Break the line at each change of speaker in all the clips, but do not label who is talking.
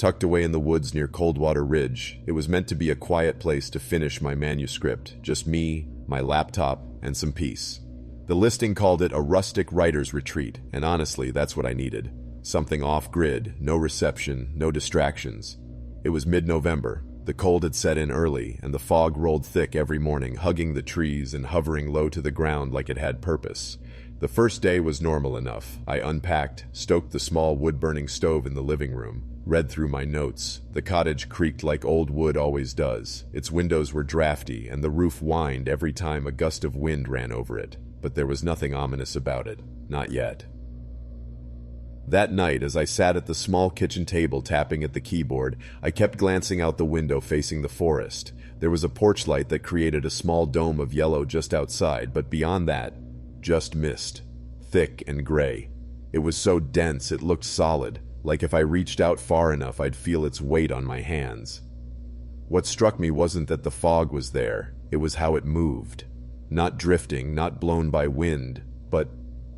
tucked away in the woods near Coldwater Ridge. It was meant to be a quiet place to finish my manuscript, just me, my laptop, and some peace. The listing called it a rustic writer's retreat, and honestly, that's what I needed. Something off-grid, no reception, no distractions. It was mid-November. The cold had set in early, and the fog rolled thick every morning, hugging the trees and hovering low to the ground like it had purpose. The first day was normal enough. I unpacked, stoked the small wood-burning stove in the living room, read through my notes. The cottage creaked like old wood always does. Its windows were drafty, and the roof whined every time a gust of wind ran over it. But there was nothing ominous about it. Not yet. That night, as I sat at the small kitchen table tapping at the keyboard, I kept glancing out the window facing the forest. There was a porch light that created a small dome of yellow just outside, but beyond that, just mist. Thick and gray. It was so dense it looked solid, like if I reached out far enough I'd feel its weight on my hands. What struck me wasn't that the fog was there, it was how it moved. Not drifting, not blown by wind, but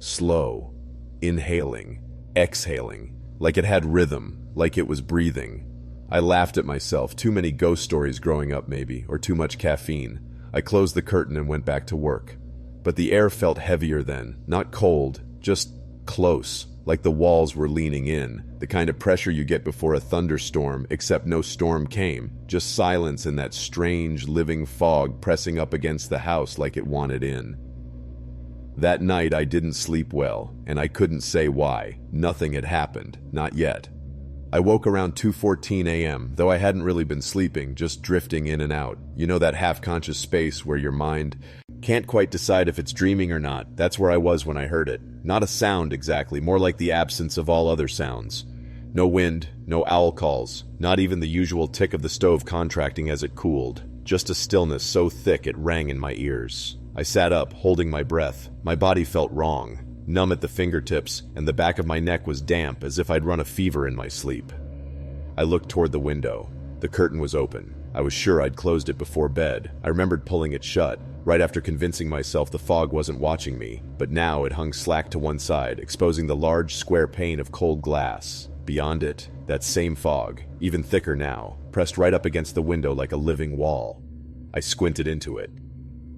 slow. Inhaling. Exhaling, like it had rhythm, like it was breathing. I laughed at myself, too many ghost stories growing up maybe, or too much caffeine. I closed the curtain and went back to work. But the air felt heavier then, not cold, just close, like the walls were leaning in, the kind of pressure you get before a thunderstorm, except no storm came, just silence and that strange, living fog pressing up against the house like it wanted in. That night I didn't sleep well, and I couldn't say why. Nothing had happened, not yet. I woke around 2:14 a.m., though I hadn't really been sleeping, just drifting in and out. You know that half-conscious space where your mind can't quite decide if it's dreaming or not. That's where I was when I heard it. Not a sound exactly, more like the absence of all other sounds. No wind, no owl calls, not even the usual tick of the stove contracting as it cooled. Just a stillness so thick it rang in my ears. I sat up, holding my breath. My body felt wrong, numb at the fingertips, and the back of my neck was damp as if I'd run a fever in my sleep. I looked toward the window. The curtain was open. I was sure I'd closed it before bed. I remembered pulling it shut, right after convincing myself the fog wasn't watching me, but now it hung slack to one side, exposing the large square pane of cold glass. Beyond it, that same fog, even thicker now, pressed right up against the window like a living wall. I squinted into it.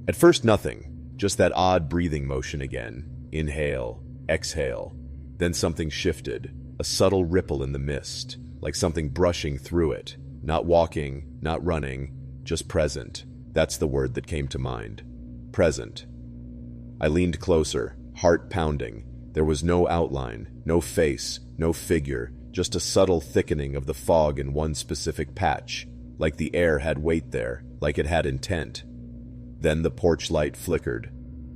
At first nothing, just that odd breathing motion again. Inhale, exhale. Then something shifted, a subtle ripple in the mist, like something brushing through it. Not walking, not running, just present. That's the word that came to mind. Present. I leaned closer, heart pounding. There was no outline, no face, no figure, just a subtle thickening of the fog in one specific patch, like the air had weight there, like it had intent. Then the porch light flickered.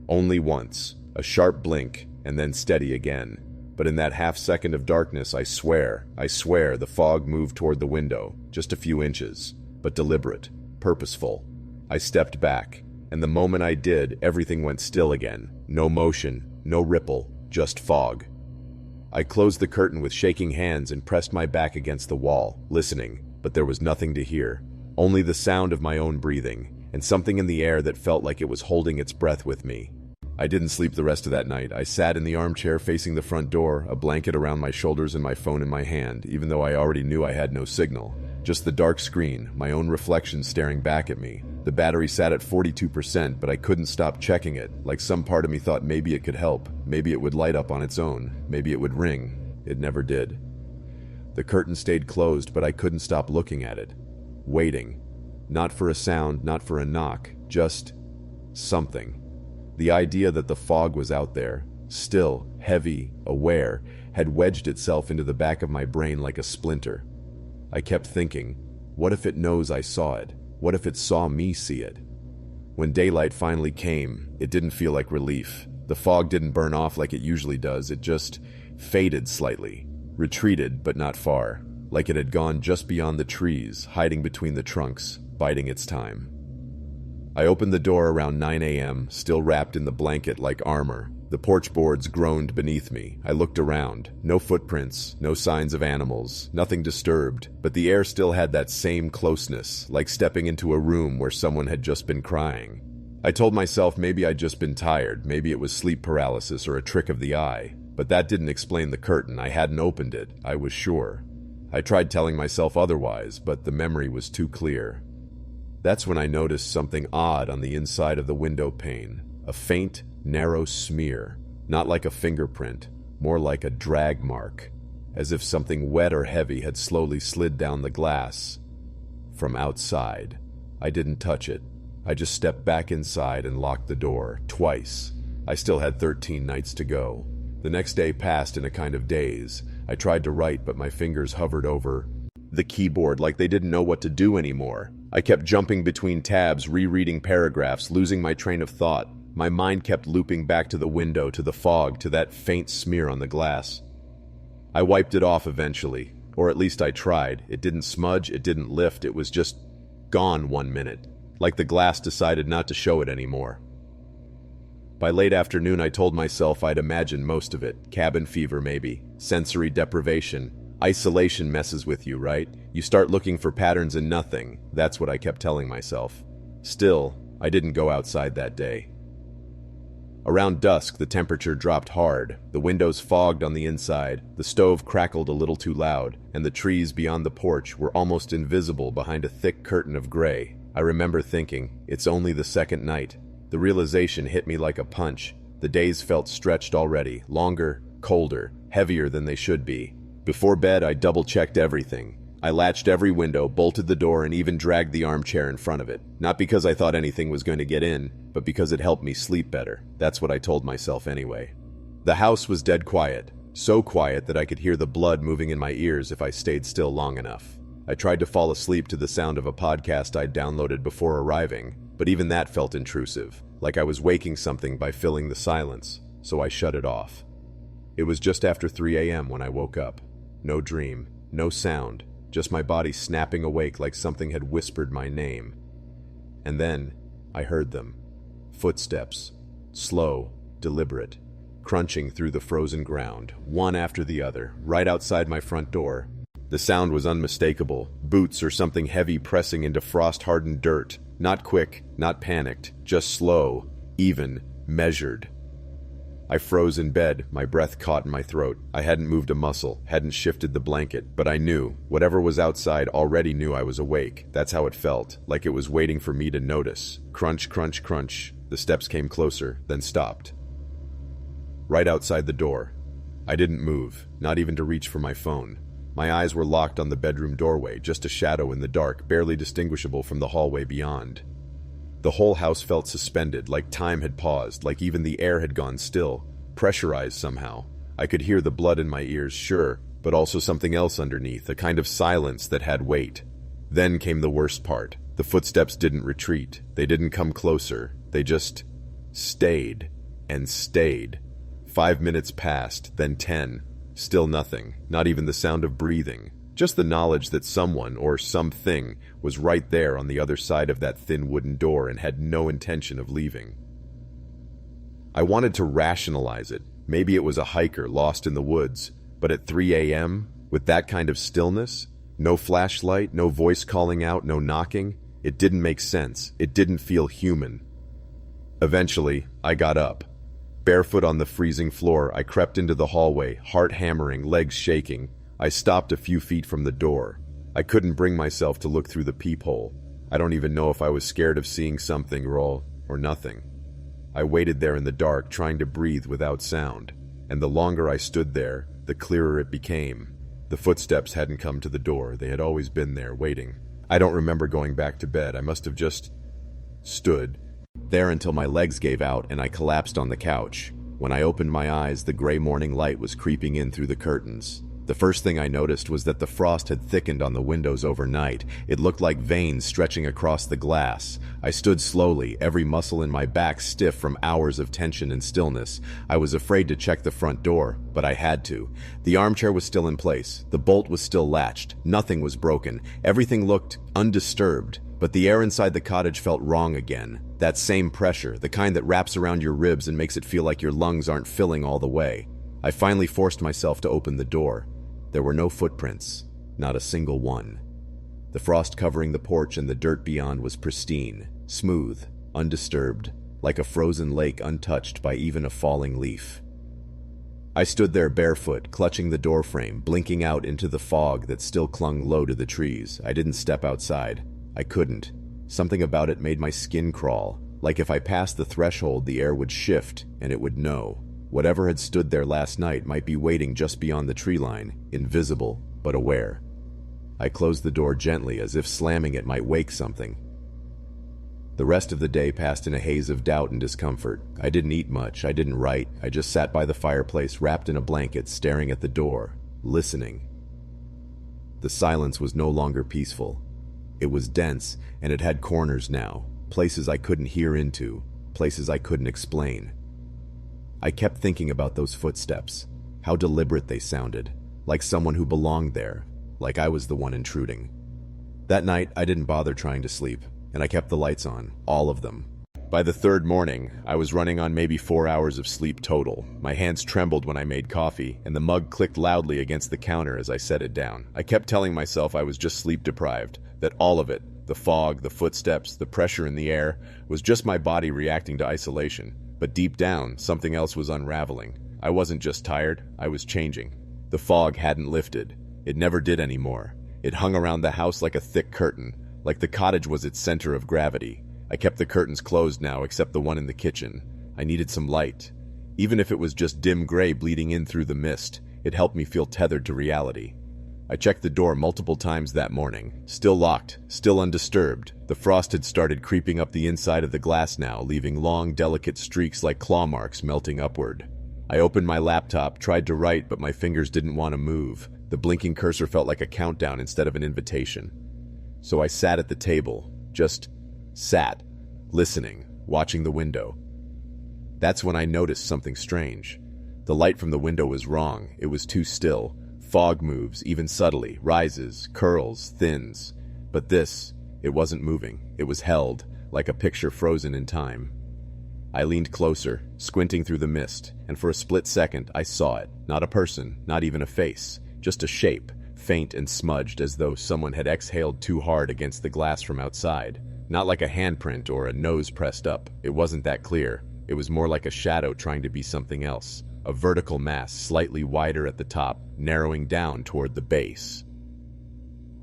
Only once, a sharp blink, and then steady again. But in that half-second of darkness, I swear, the fog moved toward the window, just a few inches, but deliberate, purposeful. I stepped back, and the moment I did, everything went still again. No motion, no ripple, just fog. I closed the curtain with shaking hands and pressed my back against the wall, listening, but there was nothing to hear. Only the sound of my own breathing, and something in the air that felt like it was holding its breath with me. I didn't sleep the rest of that night. I sat in the armchair facing the front door, a blanket around my shoulders and my phone in my hand, even though I already knew I had no signal. Just the dark screen, my own reflection staring back at me. The battery sat at 42%, but I couldn't stop checking it, like some part of me thought maybe it could help, maybe it would light up on its own, maybe it would ring. It never did. The curtain stayed closed, but I couldn't stop looking at it. Waiting. Not for a sound, not for a knock, just something. The idea that the fog was out there, still, heavy, aware, had wedged itself into the back of my brain like a splinter. I kept thinking, what if it knows I saw it? What if it saw me see it? When daylight finally came, it didn't feel like relief. The fog didn't burn off like it usually does, it just faded slightly, retreated but not far, like it had gone just beyond the trees, hiding between the trunks, biding its time. I opened the door around 9 a.m., still wrapped in the blanket like armor. The porch boards groaned beneath me. I looked around. No footprints, no signs of animals, nothing disturbed, but the air still had that same closeness, like stepping into a room where someone had just been crying. I told myself maybe I'd just been tired, maybe it was sleep paralysis or a trick of the eye, but that didn't explain the curtain. I hadn't opened it, I was sure. I tried telling myself otherwise, but the memory was too clear. That's when I noticed something odd on the inside of the window pane. A faint, narrow smear. Not like a fingerprint, more like a drag mark. As if something wet or heavy had slowly slid down the glass. From outside. I didn't touch it. I just stepped back inside and locked the door, twice. I still had 13 nights to go. The next day passed in a kind of daze. I tried to write, but my fingers hovered over the keyboard like they didn't know what to do anymore. I kept jumping between tabs, rereading paragraphs, losing my train of thought. My mind kept looping back to the window, to the fog, to that faint smear on the glass. I wiped it off eventually, or at least I tried. It didn't smudge, it didn't lift, it was just gone 1 minute, like the glass decided not to show it anymore. By late afternoon, I told myself I'd imagined most of it. Cabin fever, maybe. Sensory deprivation. Isolation messes with you, right? You start looking for patterns in nothing. That's what I kept telling myself. Still, I didn't go outside that day. Around dusk, the temperature dropped hard. The windows fogged on the inside, the stove crackled a little too loud, and the trees beyond the porch were almost invisible behind a thick curtain of gray. I remember thinking, it's only the second night. The realization hit me like a punch. The days felt stretched already, longer, colder, heavier than they should be. Before bed, I double-checked everything. I latched every window, bolted the door, and even dragged the armchair in front of it. Not because I thought anything was going to get in, but because it helped me sleep better. That's what I told myself anyway. The house was dead quiet. So quiet that I could hear the blood moving in my ears if I stayed still long enough. I tried to fall asleep to the sound of a podcast I'd downloaded before arriving, but even that felt intrusive, like I was waking something by filling the silence, so I shut it off. It was just after 3 a.m. when I woke up. No dream, no sound, just my body snapping awake like something had whispered my name. And then, I heard them. Footsteps. Slow, deliberate, crunching through the frozen ground, one after the other, right outside my front door. The sound was unmistakable, boots or something heavy pressing into frost-hardened dirt. Not quick, not panicked, just slow, even, measured. I froze in bed, my breath caught in my throat. I hadn't moved a muscle, hadn't shifted the blanket, but I knew. Whatever was outside already knew I was awake. That's how it felt, like it was waiting for me to notice. Crunch, crunch, crunch. The steps came closer, then stopped. Right outside the door. I didn't move, not even to reach for my phone. My eyes were locked on the bedroom doorway, just a shadow in the dark, barely distinguishable from the hallway beyond. The whole house felt suspended, like time had paused, like even the air had gone still, pressurized somehow. I could hear the blood in my ears, sure, but also something else underneath, a kind of silence that had weight. Then came the worst part. The footsteps didn't retreat. They didn't come closer. They just stayed and stayed. 5 minutes passed, then 10. Still nothing, not even the sound of breathing. Just the knowledge that someone or something was right there on the other side of that thin wooden door and had no intention of leaving. I wanted to rationalize it. Maybe it was a hiker lost in the woods, but at 3 a.m., with that kind of stillness, no flashlight, no voice calling out, no knocking, it didn't make sense. It didn't feel human. Eventually, I got up. Barefoot on the freezing floor, I crept into the hallway, heart hammering, legs shaking. I stopped a few feet from the door. I couldn't bring myself to look through the peephole. I don't even know if I was scared of seeing something or nothing. I waited there in the dark, trying to breathe without sound. And the longer I stood there, the clearer it became. The footsteps hadn't come to the door. They had always been there, waiting. I don't remember going back to bed. I must have just stood there until my legs gave out and I collapsed on the couch. When I opened my eyes, the gray morning light was creeping in through the curtains. The first thing I noticed was that the frost had thickened on the windows overnight. It looked like veins stretching across the glass. I stood slowly, every muscle in my back stiff from hours of tension and stillness. I was afraid to check the front door, but I had to. The armchair was still in place. The bolt was still latched. Nothing was broken. Everything looked undisturbed. But the air inside the cottage felt wrong again. That same pressure, the kind that wraps around your ribs and makes it feel like your lungs aren't filling all the way. I finally forced myself to open the door. There were no footprints, not a single one. The frost covering the porch and the dirt beyond was pristine, smooth, undisturbed, like a frozen lake untouched by even a falling leaf. I stood there barefoot, clutching the doorframe, blinking out into the fog that still clung low to the trees. I didn't step outside. I couldn't. Something about it made my skin crawl. Like if I passed the threshold, the air would shift, and it would know. Whatever had stood there last night might be waiting just beyond the tree line, invisible, but aware. I closed the door gently, as if slamming it might wake something. The rest of the day passed in a haze of doubt and discomfort. I didn't eat much, I didn't write, I just sat by the fireplace, wrapped in a blanket, staring at the door, listening. The silence was no longer peaceful. It was dense, and it had corners now, places I couldn't hear into, places I couldn't explain. I kept thinking about those footsteps, how deliberate they sounded, like someone who belonged there, like I was the one intruding. That night, I didn't bother trying to sleep, and I kept the lights on, all of them. By the third morning, I was running on maybe 4 hours of sleep total. My hands trembled when I made coffee, and the mug clicked loudly against the counter as I set it down. I kept telling myself I was just sleep deprived, that all of it, the fog, the footsteps, the pressure in the air, was just my body reacting to isolation. But deep down, something else was unraveling. I wasn't just tired, I was changing. The fog hadn't lifted. It never did anymore. It hung around the house like a thick curtain, like the cottage was its center of gravity. I kept the curtains closed now, except the one in the kitchen. I needed some light. Even if it was just dim gray bleeding in through the mist, it helped me feel tethered to reality. I checked the door multiple times that morning. Still locked, still undisturbed. The frost had started creeping up the inside of the glass now, leaving long, delicate streaks like claw marks melting upward. I opened my laptop, tried to write, but my fingers didn't want to move. The blinking cursor felt like a countdown instead of an invitation. So I sat at the table, just sat, listening, watching the window. That's when I noticed something strange. The light from the window was wrong. It was too still. Fog moves, even subtly, rises, curls, thins. But this, it wasn't moving. It was held, like a picture frozen in time. I leaned closer, squinting through the mist, and for a split second I saw it. Not a person, not even a face, just a shape, faint and smudged as though someone had exhaled too hard against the glass from outside. Not like a handprint or a nose pressed up. It wasn't that clear. It was more like a shadow trying to be something else. A vertical mass, slightly wider at the top, narrowing down toward the base.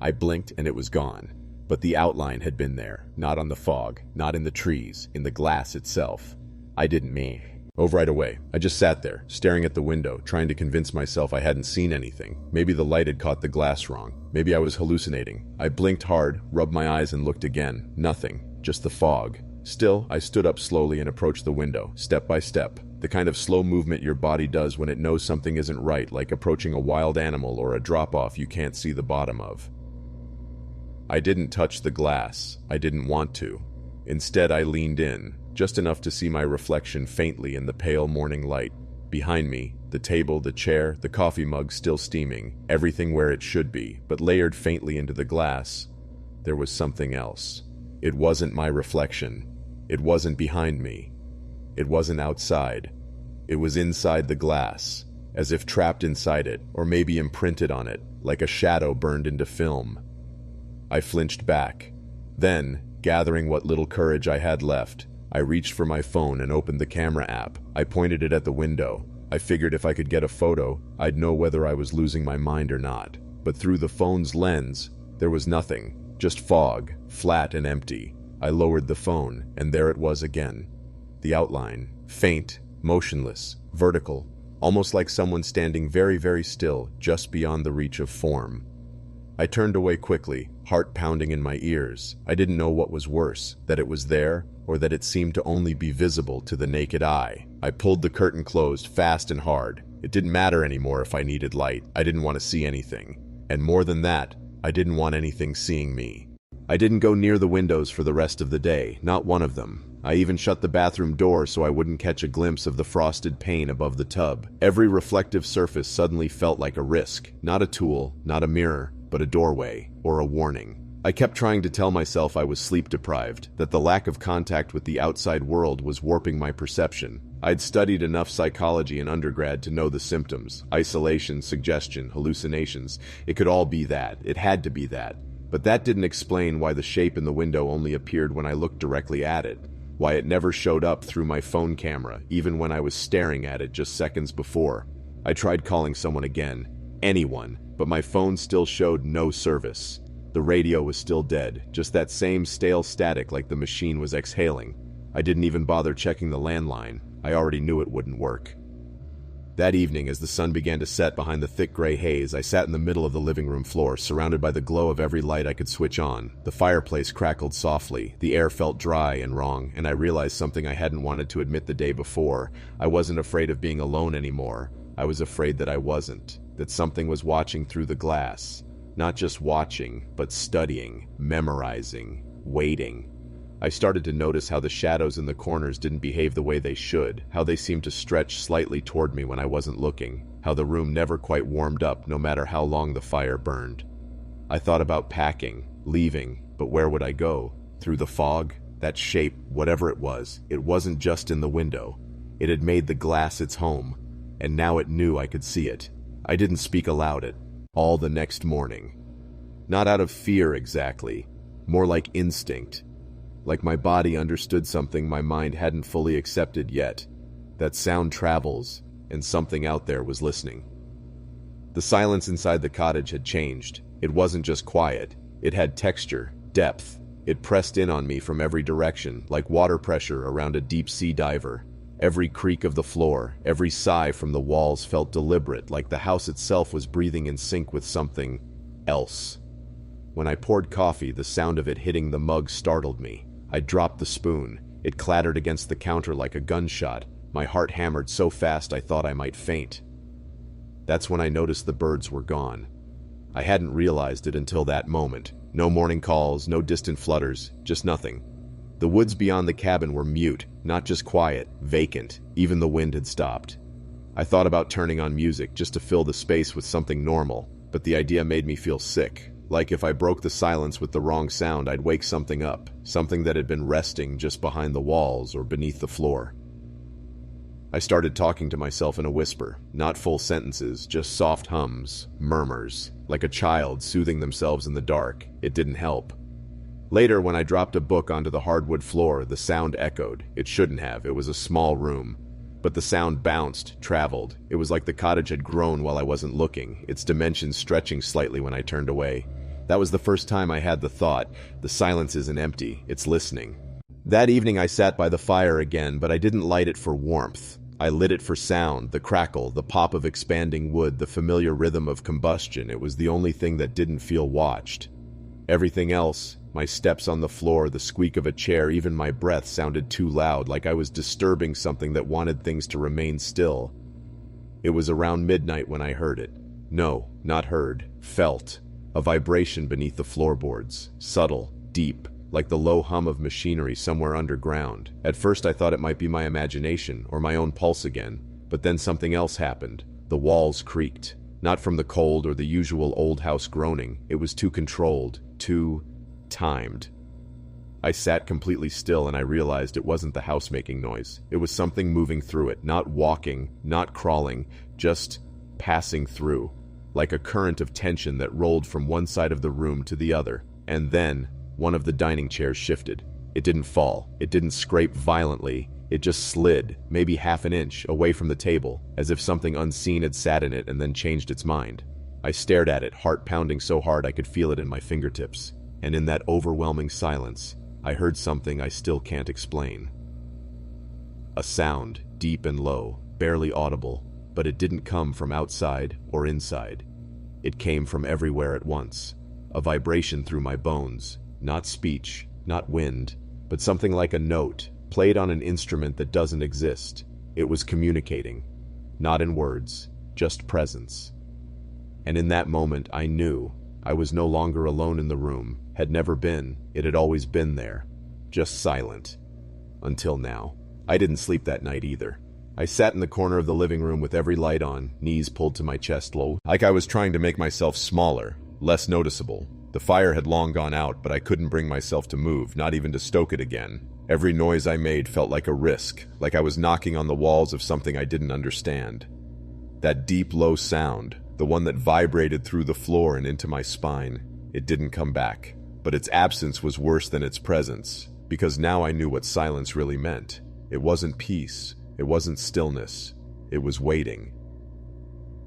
I blinked and it was gone. But the outline had been there, not on the fog, not in the trees, in the glass itself. I didn't move right away. I just sat there, staring at the window, trying to convince myself I hadn't seen anything. Maybe the light had caught the glass wrong. Maybe I was hallucinating. I blinked hard, rubbed my eyes and looked again. Nothing, just the fog. Still, I stood up slowly and approached the window, step by step. The kind of slow movement your body does when it knows something isn't right, like approaching a wild animal or a drop-off you can't see the bottom of. I didn't touch the glass. I didn't want to. Instead, I leaned in, just enough to see my reflection faintly in the pale morning light. Behind me, the table, the chair, the coffee mug still steaming, everything where it should be, but layered faintly into the glass. There was something else. It wasn't my reflection. It wasn't behind me. It wasn't outside. It was inside the glass, as if trapped inside it, or maybe imprinted on it, like a shadow burned into film. I flinched back. Then, gathering what little courage I had left, I reached for my phone and opened the camera app. I pointed it at the window. I figured if I could get a photo, I'd know whether I was losing my mind or not. But through the phone's lens, there was nothing, just fog, flat and empty. I lowered the phone, and there it was again. The outline, faint, motionless, vertical, almost like someone standing very, very still, just beyond the reach of form. I turned away quickly, heart pounding in my ears. I didn't know what was worse, that it was there, or that it seemed to only be visible to the naked eye. I pulled the curtain closed fast and hard. It didn't matter anymore if I needed light. I didn't want to see anything. And more than that, I didn't want anything seeing me. I didn't go near the windows for the rest of the day, not one of them. I even shut the bathroom door so I wouldn't catch a glimpse of the frosted pane above the tub. Every reflective surface suddenly felt like a risk. Not a tool, not a mirror, but a doorway, or a warning. I kept trying to tell myself I was sleep-deprived, that the lack of contact with the outside world was warping my perception. I'd studied enough psychology in undergrad to know the symptoms: isolation, suggestion, hallucinations. It could all be that. It had to be that. But that didn't explain why the shape in the window only appeared when I looked directly at it. Why it never showed up through my phone camera, even when I was staring at it just seconds before. I tried calling someone again, anyone, but my phone still showed no service. The radio was still dead, just that same stale static like the machine was exhaling. I didn't even bother checking the landline. I already knew it wouldn't work. That evening, as the sun began to set behind the thick gray haze, I sat in the middle of the living room floor, surrounded by the glow of every light I could switch on. The fireplace crackled softly, the air felt dry and wrong, and I realized something I hadn't wanted to admit the day before. I wasn't afraid of being alone anymore. I was afraid that I wasn't, that something was watching through the glass. Not just watching, but studying, memorizing, waiting. I started to notice how the shadows in the corners didn't behave the way they should, how they seemed to stretch slightly toward me when I wasn't looking, how the room never quite warmed up no matter how long the fire burned. I thought about packing, leaving, but where would I go? Through the fog? That shape, whatever it wasn't just in the window. It had made the glass its home, and now it knew I could see it. I didn't speak aloud it. All the next morning. Not out of fear exactly, more like instinct. Like my body understood something my mind hadn't fully accepted yet. That sound travels, and something out there was listening. The silence inside the cottage had changed. It wasn't just quiet. It had texture, depth. It pressed in on me from every direction, like water pressure around a deep-sea diver. Every creak of the floor, every sigh from the walls felt deliberate, like the house itself was breathing in sync with something else. When I poured coffee, the sound of it hitting the mug startled me. I dropped the spoon. It clattered against the counter like a gunshot. My heart hammered so fast I thought I might faint. That's when I noticed the birds were gone. I hadn't realized it until that moment. No morning calls, no distant flutters, just nothing. The woods beyond the cabin were mute, not just quiet, vacant. Even the wind had stopped. I thought about turning on music just to fill the space with something normal, but the idea made me feel sick. Like if I broke the silence with the wrong sound, I'd wake something up, something that had been resting just behind the walls or beneath the floor. I started talking to myself in a whisper, not full sentences, just soft hums, murmurs, like a child soothing themselves in the dark. It didn't help. Later, when I dropped a book onto the hardwood floor, the sound echoed. It shouldn't have. It was a small room. But the sound bounced, traveled. It was like the cottage had grown while I wasn't looking, its dimensions stretching slightly when I turned away. That was the first time I had the thought, the silence isn't empty, it's listening. That evening I sat by the fire again, but I didn't light it for warmth. I lit it for sound, the crackle, the pop of expanding wood, the familiar rhythm of combustion. It was the only thing that didn't feel watched. Everything else, my steps on the floor, the squeak of a chair, even my breath sounded too loud, like I was disturbing something that wanted things to remain still. It was around midnight when I heard it. No, not heard, felt. A vibration beneath the floorboards, subtle, deep, like the low hum of machinery somewhere underground. At first I thought it might be my imagination, or my own pulse again, but then something else happened. The walls creaked. Not from the cold or the usual old house groaning. It was too controlled, too timed. I sat completely still and I realized it wasn't the house making noise. It was something moving through it, not walking, not crawling, just passing through, like a current of tension that rolled from one side of the room to the other. And then, one of the dining chairs shifted. It didn't fall. It didn't scrape violently. It just slid, maybe half an inch, away from the table, as if something unseen had sat in it and then changed its mind. I stared at it, heart pounding so hard I could feel it in my fingertips. And in that overwhelming silence, I heard something I still can't explain. A sound, deep and low, barely audible, but it didn't come from outside or inside. It came from everywhere at once. A vibration through my bones, not speech, not wind, but something like a note, played on an instrument that doesn't exist. It was communicating, not in words, just presence. And in that moment I knew I was no longer alone in the room, had never been, it had always been there, just silent. Until now. I didn't sleep that night either. I sat in the corner of the living room with every light on, knees pulled to my chest low, like I was trying to make myself smaller, less noticeable. The fire had long gone out, but I couldn't bring myself to move, not even to stoke it again. Every noise I made felt like a risk, like I was knocking on the walls of something I didn't understand. That deep, low sound, the one that vibrated through the floor and into my spine, it didn't come back. But its absence was worse than its presence, because now I knew what silence really meant. It wasn't peace, it wasn't stillness, it was waiting.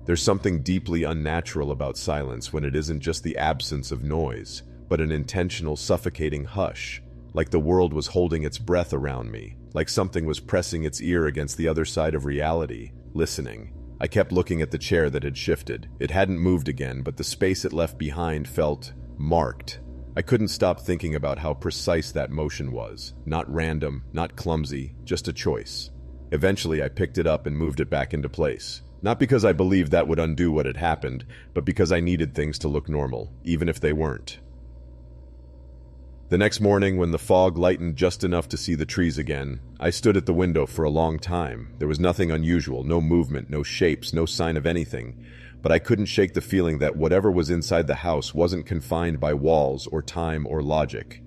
There's something deeply unnatural about silence when it isn't just the absence of noise, but an intentional suffocating hush, like the world was holding its breath around me, like something was pressing its ear against the other side of reality, listening. I kept looking at the chair that had shifted. It hadn't moved again, but the space it left behind felt marked. I couldn't stop thinking about how precise that motion was. Not random, not clumsy, just a choice. Eventually, I picked it up and moved it back into place. Not because I believed that would undo what had happened, but because I needed things to look normal, even if they weren't. The next morning, when the fog lightened just enough to see the trees again, I stood at the window for a long time. There was nothing unusual, no movement, no shapes, no sign of anything. But I couldn't shake the feeling that whatever was inside the house wasn't confined by walls or time or logic.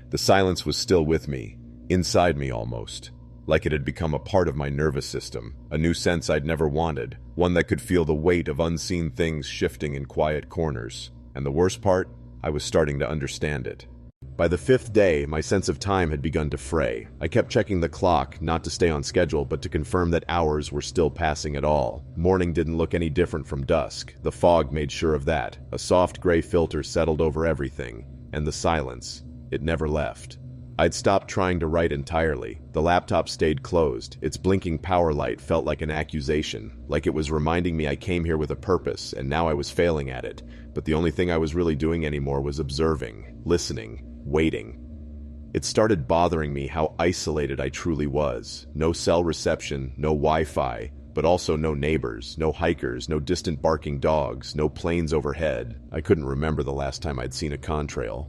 The silence was still with me, inside me almost, like it had become a part of my nervous system, a new sense I'd never wanted, one that could feel the weight of unseen things shifting in quiet corners. And the worst part, I was starting to understand it. By the 5th day, my sense of time had begun to fray. I kept checking the clock, not to stay on schedule, but to confirm that hours were still passing at all. Morning didn't look any different from dusk. The fog made sure of that. A soft gray filter settled over everything. And the silence. It never left. I'd stopped trying to write entirely. The laptop stayed closed. Its blinking power light felt like an accusation, like it was reminding me I came here with a purpose, and now I was failing at it. But the only thing I was really doing anymore was observing, listening, waiting. It started bothering me how isolated I truly was. No cell reception, no Wi-Fi, but also no neighbors, no hikers, no distant barking dogs, no planes overhead. I couldn't remember the last time I'd seen a contrail.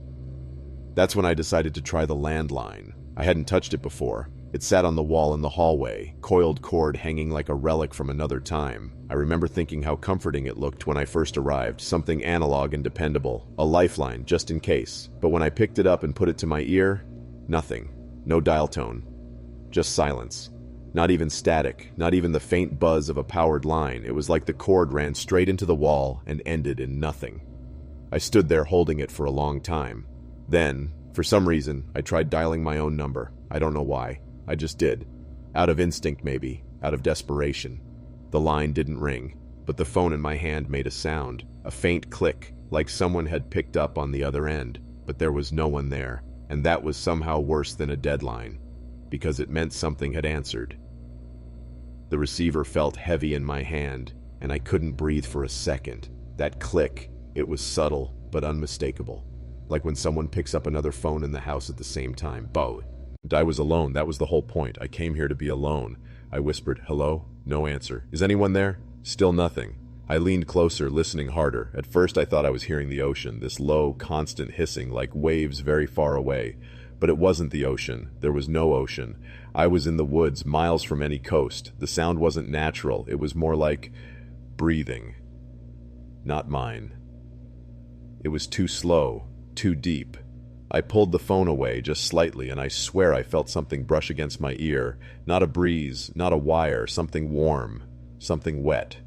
That's when I decided to try the landline. I hadn't touched it before. It sat on the wall in the hallway, coiled cord hanging like a relic from another time. I remember thinking how comforting it looked when I first arrived, something analog and dependable, a lifeline just in case. But when I picked it up and put it to my ear, nothing. No dial tone. Just silence. Not even static, not even the faint buzz of a powered line. It was like the cord ran straight into the wall and ended in nothing. I stood there holding it for a long time. Then, for some reason, I tried dialing my own number. I don't know why. I just did. Out of instinct, maybe. Out of desperation. The line didn't ring, but the phone in my hand made a sound. A faint click, like someone had picked up on the other end. But there was no one there. And that was somehow worse than a deadline, because it meant something had answered. The receiver felt heavy in my hand, and I couldn't breathe for a second. That click, it was subtle, but unmistakable. Like when someone picks up another phone in the house at the same time. Bo. And I was alone. That was the whole point. I came here to be alone. I whispered, "Hello?" No answer. "Is anyone there?" Still nothing. I leaned closer, listening harder. At first I thought I was hearing the ocean, this low, constant hissing like waves very far away. But it wasn't the ocean. There was no ocean. I was in the woods, miles from any coast. The sound wasn't natural. It was more like breathing. Not mine. It was too slow, too deep. I pulled the phone away just slightly, and I swear I felt something brush against my ear. Not a breeze, not a wire, something warm, something wet.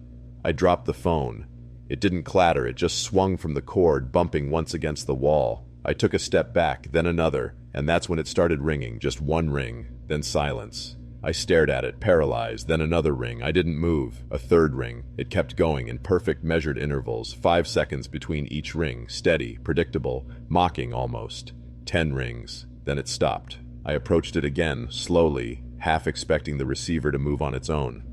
I dropped the phone. It didn't clatter, it just swung from the cord, bumping once against the wall. I took a step back, then another, and that's when it started ringing, just one ring, then silence. I stared at it, paralyzed, then another ring. I didn't move. A third ring. It kept going in perfect measured intervals, 5 seconds between each ring, steady, predictable, mocking almost. 10 rings. Then it stopped. I approached it again, slowly, half expecting the receiver to move on its own.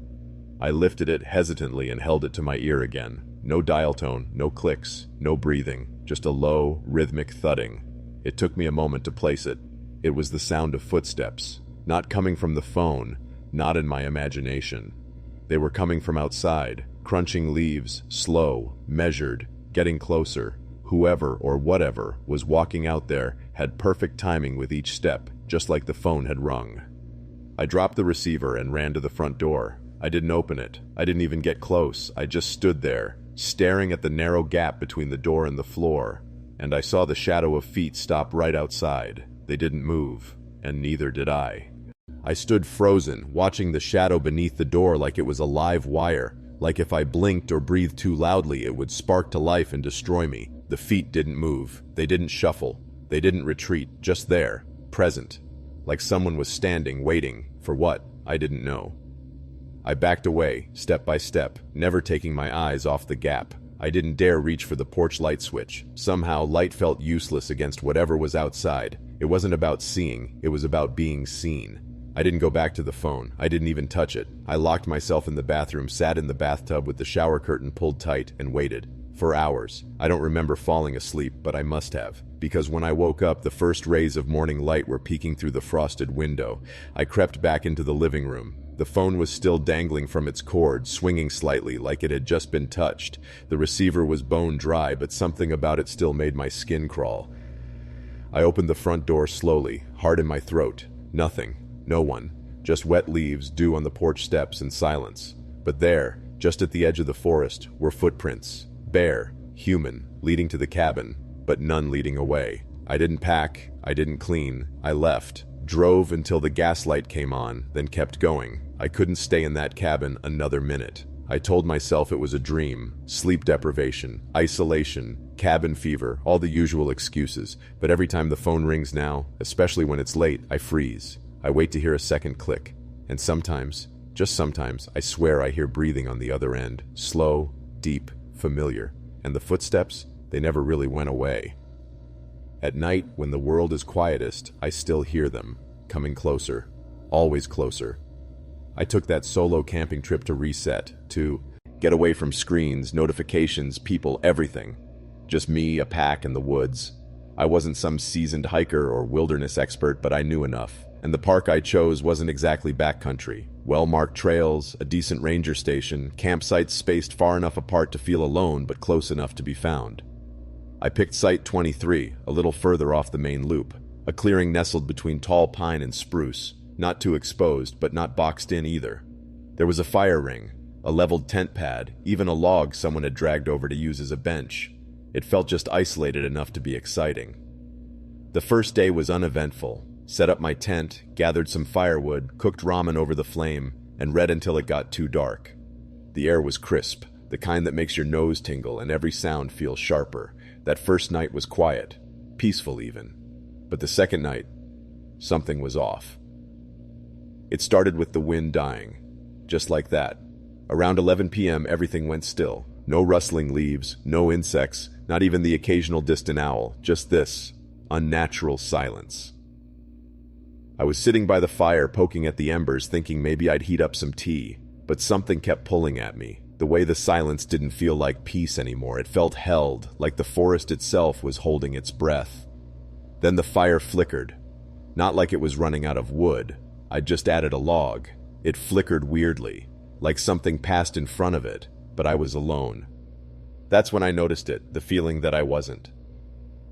I lifted it hesitantly and held it to my ear again. No dial tone, no clicks, no breathing, just a low, rhythmic thudding. It took me a moment to place it. It was the sound of footsteps. Not coming from the phone, not in my imagination. They were coming from outside, crunching leaves, slow, measured, getting closer. Whoever or whatever was walking out there had perfect timing with each step, just like the phone had rung. I dropped the receiver and ran to the front door. I didn't open it. I didn't even get close. I just stood there, staring at the narrow gap between the door and the floor, and I saw the shadow of feet stop right outside. They didn't move, and neither did I. I stood frozen, watching the shadow beneath the door like it was a live wire, like if I blinked or breathed too loudly it would spark to life and destroy me. The feet didn't move. They didn't shuffle. They didn't retreat, just there, present, like someone was standing, waiting, for what? I didn't know. I backed away, step by step, never taking my eyes off the gap. I didn't dare reach for the porch light switch. Somehow, light felt useless against whatever was outside. It wasn't about seeing, it was about being seen. I didn't go back to the phone. I didn't even touch it. I locked myself in the bathroom, sat in the bathtub with the shower curtain pulled tight, and waited. For hours. I don't remember falling asleep, but I must have. Because when I woke up, the first rays of morning light were peeking through the frosted window. I crept back into the living room. The phone was still dangling from its cord, swinging slightly, like it had just been touched. The receiver was bone dry, but something about it still made my skin crawl. I opened the front door slowly, heart in my throat. Nothing. No one. Just wet leaves, dew on the porch steps, and silence. But there, just at the edge of the forest, were footprints. Bare, human, leading to the cabin, but none leading away. I didn't pack, I didn't clean, I left. Drove until the gaslight came on, then kept going. I couldn't stay in that cabin another minute. I told myself it was a dream, sleep deprivation, isolation, cabin fever, all the usual excuses. But every time the phone rings now, especially when it's late, I freeze. I wait to hear a second click. And sometimes, just sometimes, I swear I hear breathing on the other end. Slow, deep, familiar. And the footsteps, they never really went away. At night, when the world is quietest, I still hear them, coming closer, always closer. I took that solo camping trip to reset, to get away from screens, notifications, people, everything. Just me, a pack, and the woods. I wasn't some seasoned hiker or wilderness expert, but I knew enough. And the park I chose wasn't exactly backcountry. Well-marked trails, a decent ranger station, campsites spaced far enough apart to feel alone but close enough to be found. I picked Site 23, a little further off the main loop, a clearing nestled between tall pine and spruce, not too exposed but not boxed in either. There was a fire ring, a leveled tent pad, even a log someone had dragged over to use as a bench. It felt just isolated enough to be exciting. The first day was uneventful. Set up my tent, gathered some firewood, cooked ramen over the flame, and read until it got too dark. The air was crisp, the kind that makes your nose tingle and every sound feel sharper. That first night was quiet, peaceful even. But the second night, something was off. It started with the wind dying. Just like that. Around 11 p.m. everything went still. No rustling leaves, no insects, not even the occasional distant owl. Just this unnatural silence. I was sitting by the fire, poking at the embers, thinking maybe I'd heat up some tea. But something kept pulling at me. The way the silence didn't feel like peace anymore. It felt held, like the forest itself was holding its breath. Then the fire flickered. Not like it was running out of wood. I'd just added a log. It flickered weirdly, like something passed in front of it, but I was alone. That's when I noticed it, the feeling that I wasn't.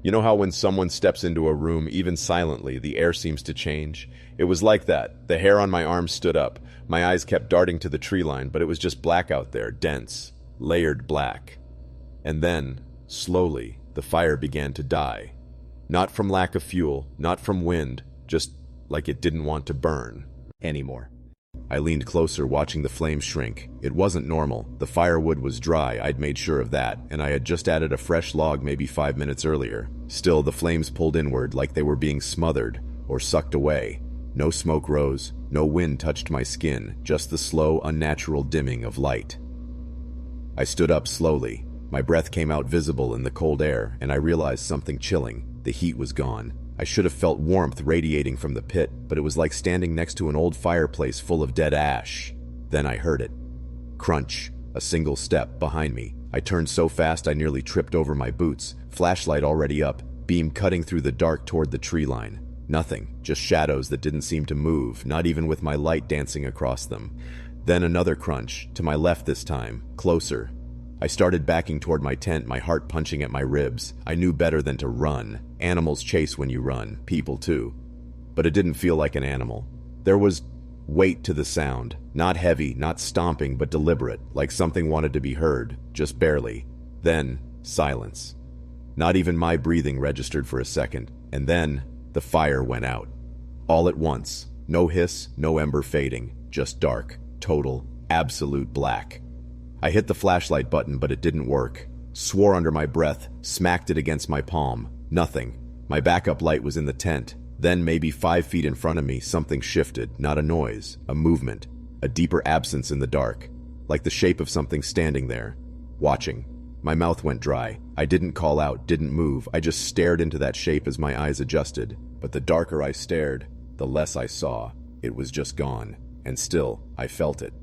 You know how when someone steps into a room, even silently, the air seems to change? It was like that. The hair on my arms stood up. My eyes kept darting to the tree line, but it was just black out there, dense, layered black. And then, slowly, the fire began to die. Not from lack of fuel, not from wind, just like it didn't want to burn anymore. I leaned closer, watching the flames shrink. It wasn't normal. The firewood was dry, I'd made sure of that, and I had just added a fresh log maybe 5 minutes earlier. Still, the flames pulled inward like they were being smothered or sucked away. No smoke rose, no wind touched my skin, just the slow, unnatural dimming of light. I stood up slowly. My breath came out visible in the cold air, and I realized something chilling. The heat was gone. I should have felt warmth radiating from the pit, but it was like standing next to an old fireplace full of dead ash. Then I heard it. Crunch. A single step behind me. I turned so fast I nearly tripped over my boots. Flashlight already up, beam cutting through the dark toward the tree line. Nothing, just shadows that didn't seem to move, not even with my light dancing across them. Then another crunch, to my left this time, closer. I started backing toward my tent, my heart punching at my ribs. I knew better than to run. Animals chase when you run, people too. But it didn't feel like an animal. There was weight to the sound, not heavy, not stomping, but deliberate, like something wanted to be heard, just barely. Then, silence. Not even my breathing registered for a second, and then the fire went out. All at once. No hiss, no ember fading, just dark, total, absolute black. I hit the flashlight button, but it didn't work. Swore under my breath, smacked it against my palm. Nothing. My backup light was in the tent. Then, maybe 5 feet in front of me, something shifted. Not a noise, a movement. a deeper absence in the dark, like the shape of something standing there, watching. My mouth went dry. I didn't call out, didn't move. I just stared into that shape as my eyes adjusted. But the darker I stared, the less I saw. It was just gone. And still, I felt it.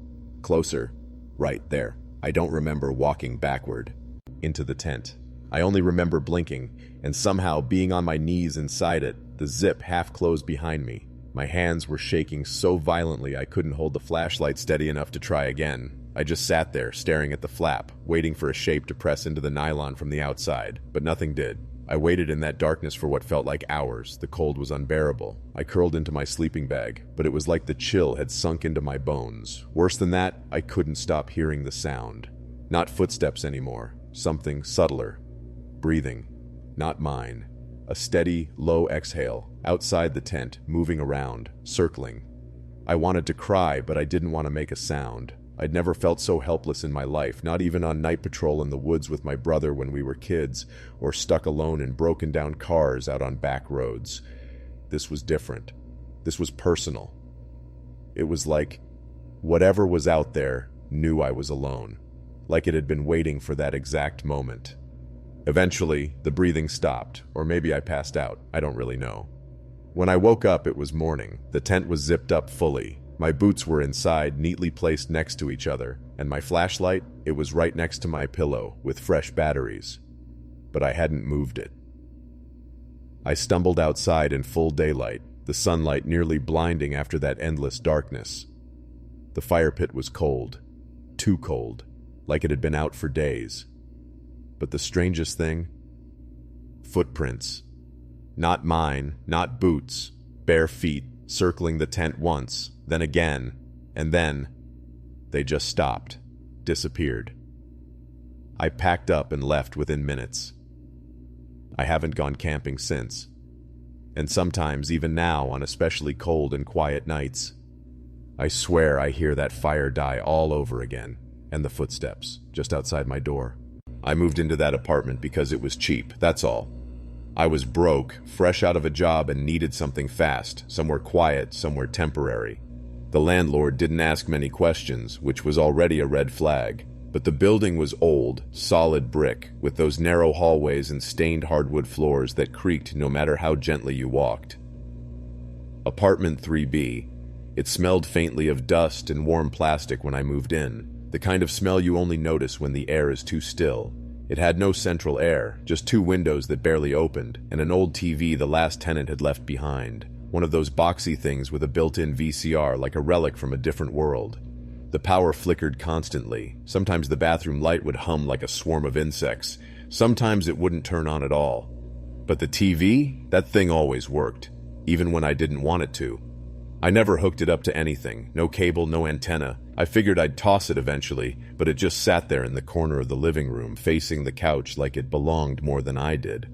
Closer. Right there. I don't remember walking backward into the tent. I only remember blinking, and somehow being on my knees inside it, the zip half closed behind me. My hands were shaking so violently I couldn't hold the flashlight steady enough to try again. I just sat there, staring at the flap, waiting for a shape to press into the nylon from the outside, but nothing did. I waited in that darkness for what felt like hours. The cold was unbearable. I curled into my sleeping bag, but it was like the chill had sunk into my bones. Worse than that, I couldn't stop hearing the sound. Not footsteps anymore. Something subtler. Breathing. Not mine. A steady, low exhale, outside the tent, moving around, circling. I wanted to cry, but I didn't want to make a sound. I'd never felt so helpless in my life, not even on night patrol in the woods with my brother when we were kids, or stuck alone in broken-down cars out on back roads. This was different. This was personal. It was like whatever was out there knew I was alone, like it had been waiting for that exact moment. Eventually, the breathing stopped, or maybe I passed out. I don't really know. When I woke up, it was morning. The tent was zipped up fully. My boots were inside, neatly placed next to each other, and my flashlight, it was right next to my pillow, with fresh batteries. But I hadn't moved it. I stumbled outside in full daylight, the sunlight nearly blinding after that endless darkness. The fire pit was cold. Too cold, like it had been out for days. But the strangest thing? Footprints. Not mine, not boots, bare feet, circling the tent once, then again, and then they just stopped, disappeared. I packed up and left within minutes. I haven't gone camping since. And sometimes, even now, on especially cold and quiet nights, I swear I hear that fire die all over again, and the footsteps, just outside my door. I moved into that apartment because it was cheap, that's all. I was broke, fresh out of a job, and needed something fast, somewhere quiet, somewhere temporary. The landlord didn't ask many questions, which was already a red flag, but the building was old, solid brick, with those narrow hallways and stained hardwood floors that creaked no matter how gently you walked. Apartment 3B. It smelled faintly of dust and warm plastic when I moved in, the kind of smell you only notice when the air is too still. It had no central air, just two windows that barely opened, and an old TV the last tenant had left behind. One of those boxy things with a built-in VCR, like a relic from a different world. The power flickered constantly. Sometimes the bathroom light would hum like a swarm of insects. Sometimes it wouldn't turn on at all. But the TV? That thing always worked, even when I didn't want it to. I never hooked it up to anything. No cable, no antenna. I figured I'd toss it eventually, but it just sat there in the corner of the living room, facing the couch like it belonged more than I did.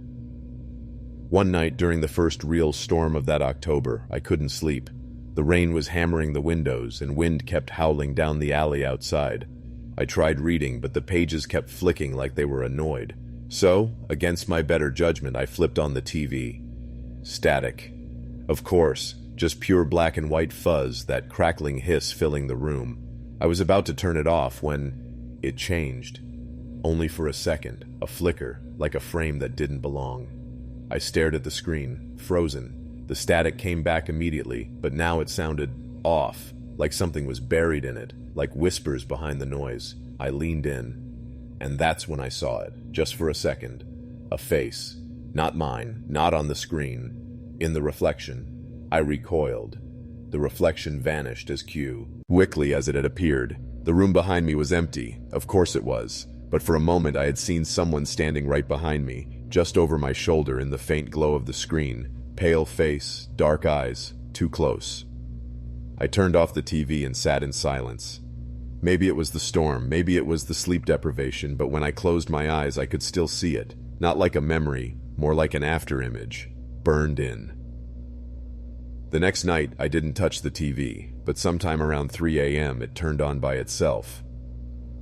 One night during the first real storm of that October, I couldn't sleep. The rain was hammering the windows, and wind kept howling down the alley outside. I tried reading, but the pages kept flicking like they were annoyed. So, against my better judgment, I flipped on the TV. Static. Of course. Just pure black and white fuzz, that crackling hiss filling the room. I was about to turn it off when it changed. Only for a second, a flicker, like a frame that didn't belong. I stared at the screen, frozen. The static came back immediately, but now it sounded off, like something was buried in it, like whispers behind the noise. I leaned in, and that's when I saw it, just for a second. A face. Not mine, not on the screen. In the reflection. I recoiled. The reflection vanished as quickly as it had appeared. The room behind me was empty. Of course it was. But for a moment I had seen someone standing right behind me, just over my shoulder in the faint glow of the screen. Pale face, dark eyes, too close. I turned off the TV and sat in silence. Maybe it was the storm, maybe it was the sleep deprivation, but when I closed my eyes I could still see it. Not like a memory, more like an afterimage. Burned in. The next night, I didn't touch the TV, but sometime around 3 a.m. it turned on by itself.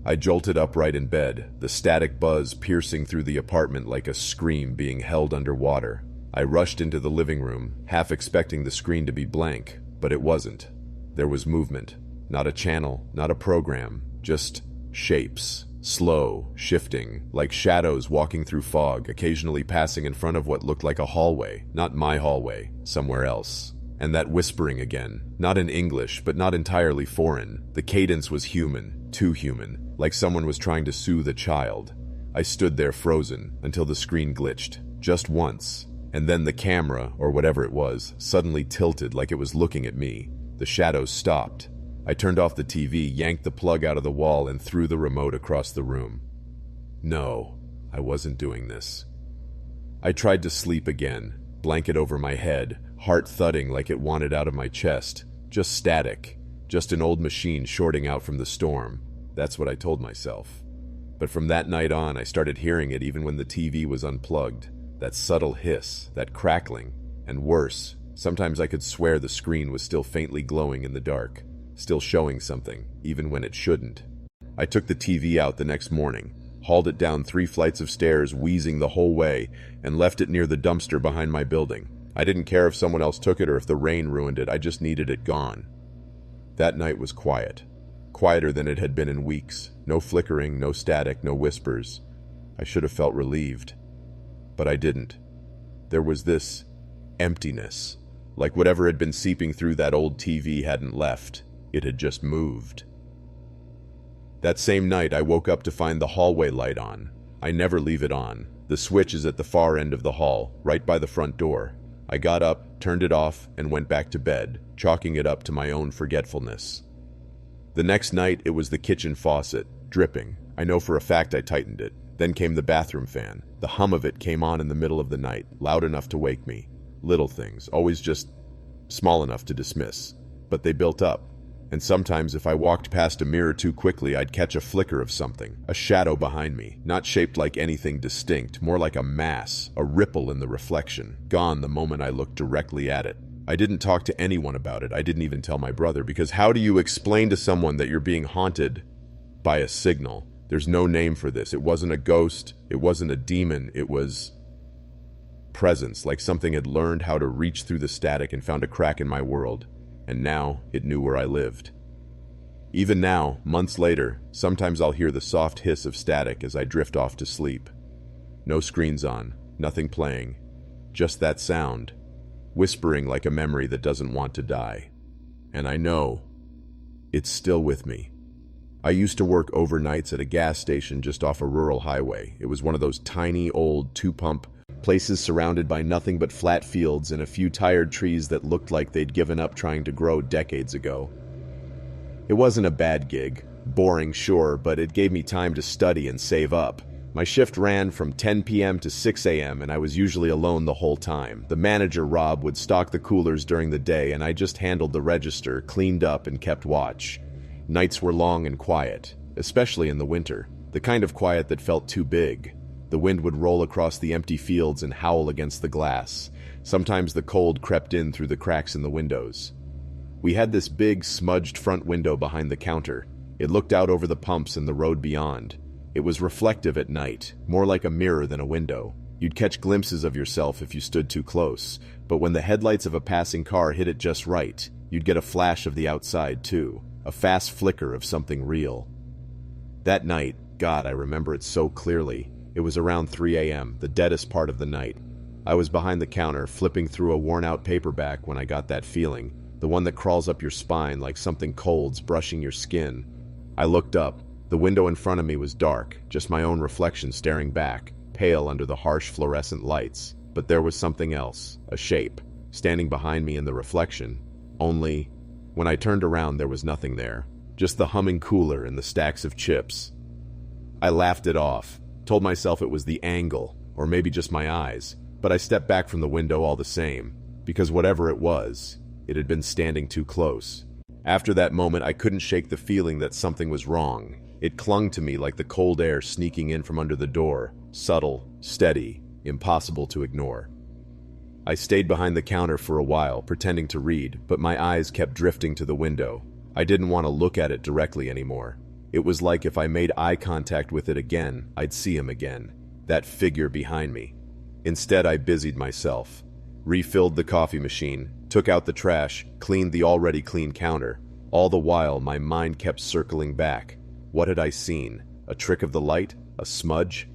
I jolted upright in bed, the static buzz piercing through the apartment like a scream being held underwater. I rushed into the living room, half expecting the screen to be blank, but it wasn't. There was movement. Not a channel, not a program, just shapes. Slow, shifting, like shadows walking through fog, occasionally passing in front of what looked like a hallway. Not my hallway, somewhere else. And that whispering again, not in English, but not entirely foreign. The cadence was human, too human, like someone was trying to soothe a child. I stood there frozen until the screen glitched, just once, and then the camera, or whatever it was, suddenly tilted like it was looking at me. The shadows stopped. I turned off the TV, yanked the plug out of the wall, and threw the remote across the room. No, I wasn't doing this. I tried to sleep again, blanket over my head, heart thudding like it wanted out of my chest. Just static. Just an old machine shorting out from the storm. That's what I told myself. But from that night on, I started hearing it even when the TV was unplugged. That subtle hiss, that crackling, and worse, sometimes I could swear the screen was still faintly glowing in the dark, still showing something, even when it shouldn't. I took the TV out the next morning, hauled it down 3 flights of stairs, wheezing the whole way, and left it near the dumpster behind my building. I didn't care if someone else took it or if the rain ruined it, I just needed it gone. That night was quiet. Quieter than it had been in weeks. No flickering, no static, no whispers. I should have felt relieved. But I didn't. There was this emptiness, like whatever had been seeping through that old TV hadn't left. It had just moved. That same night, I woke up to find the hallway light on. I never leave it on. The switch is at the far end of the hall, right by the front door. I got up, turned it off, and went back to bed, chalking it up to my own forgetfulness. The next night, it was the kitchen faucet, dripping. I know for a fact I tightened it. Then came the bathroom fan. The hum of it came on in the middle of the night, loud enough to wake me. Little things, always just small enough to dismiss. But they built up. And sometimes if I walked past a mirror too quickly, I'd catch a flicker of something, a shadow behind me, not shaped like anything distinct, more like a mass, a ripple in the reflection, gone the moment I looked directly at it. I didn't talk to anyone about it. I didn't even tell my brother, because how do you explain to someone that you're being haunted by a signal? There's no name for this. It wasn't a ghost. It wasn't a demon. It was presence, like something had learned how to reach through the static and found a crack in my world. And now it knew where I lived. Even now, months later, sometimes I'll hear the soft hiss of static as I drift off to sleep. No screens on, nothing playing, just that sound, whispering like a memory that doesn't want to die. And I know it's still with me. I used to work overnights at a gas station just off a rural highway. It was one of those tiny old 2-pump places surrounded by nothing but flat fields and a few tired trees that looked like they'd given up trying to grow decades ago. It wasn't a bad gig. Boring, sure, but it gave me time to study and save up. My shift ran from 10 p.m. to 6 a.m., and I was usually alone the whole time. The manager, Rob, would stock the coolers during the day, and I just handled the register, cleaned up, and kept watch. Nights were long and quiet, especially in the winter, the kind of quiet that felt too big. The wind would roll across the empty fields and howl against the glass. Sometimes the cold crept in through the cracks in the windows. We had this big, smudged front window behind the counter. It looked out over the pumps and the road beyond. It was reflective at night, more like a mirror than a window. You'd catch glimpses of yourself if you stood too close, but when the headlights of a passing car hit it just right, you'd get a flash of the outside too, a fast flicker of something real. That night, God, I remember it so clearly. It was around 3 a.m., the deadest part of the night. I was behind the counter, flipping through a worn-out paperback when I got that feeling, the one that crawls up your spine like something cold's brushing your skin. I looked up. The window in front of me was dark, just my own reflection staring back, pale under the harsh fluorescent lights. But there was something else, a shape, standing behind me in the reflection. Only, when I turned around, there was nothing there, just the humming cooler and the stacks of chips. I laughed it off. Told myself it was the angle, or maybe just my eyes, but I stepped back from the window all the same, because whatever it was, it had been standing too close. After that moment, I couldn't shake the feeling that something was wrong. It clung to me like the cold air sneaking in from under the door, subtle, steady, impossible to ignore. I stayed behind the counter for a while, pretending to read, but my eyes kept drifting to the window. I didn't want to look at it directly anymore. It was like if I made eye contact with it again, I'd see him again, that figure behind me. Instead, I busied myself, refilled the coffee machine, took out the trash, cleaned the already clean counter, All the while, my mind kept circling back. What had I seen? A trick of the light? A smudge?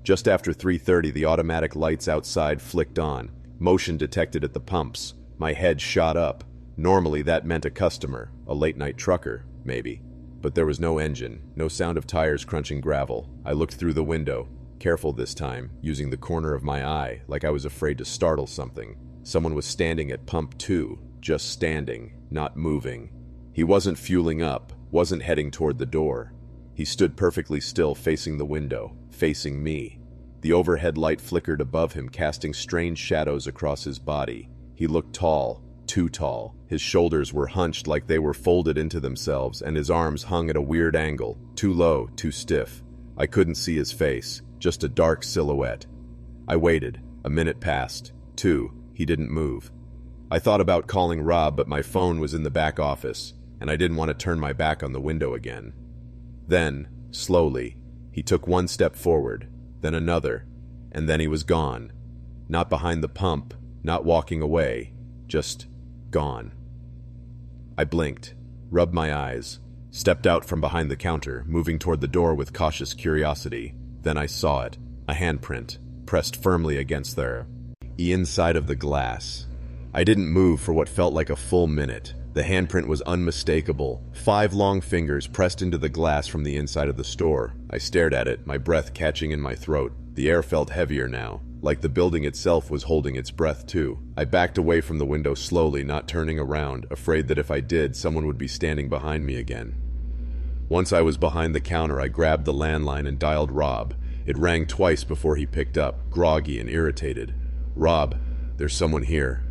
Just after 3:30, the automatic lights outside flicked on. Motion detected at the pumps. My head shot up. Normally, that meant a customer, a late-night trucker, maybe. But there was no engine, no sound of tires crunching gravel. I looked through the window, careful this time, using the corner of my eye, like I was afraid to startle something. Someone was standing at pump 2, just standing, not moving. He wasn't fueling up, wasn't heading toward the door. He stood perfectly still, facing the window, facing me. The overhead light flickered above him, casting strange shadows across his body. He looked tall, too tall. His shoulders were hunched like they were folded into themselves, and his arms hung at a weird angle, too low, too stiff. I couldn't see his face, just a dark silhouette. I waited. A minute passed. 2. He didn't move. I thought about calling Rob, but my phone was in the back office, and I didn't want to turn my back on the window again. Then, slowly, he took one step forward, then another, and then he was gone. Not behind the pump, not walking away, just gone. I blinked, rubbed my eyes, stepped out from behind the counter, moving toward the door with cautious curiosity. Then I saw it, a handprint, pressed firmly against the inside of the glass. I didn't move for what felt like a full minute. The handprint was unmistakable, 5 long fingers pressed into the glass from the inside of the store. I stared at it, my breath catching in my throat. The air felt heavier now, like the building itself was holding its breath too. I backed away from the window slowly, not turning around, afraid that if I did, someone would be standing behind me again. Once I was behind the counter, I grabbed the landline and dialed Rob. It rang twice before he picked up, groggy and irritated. "Rob, there's someone here."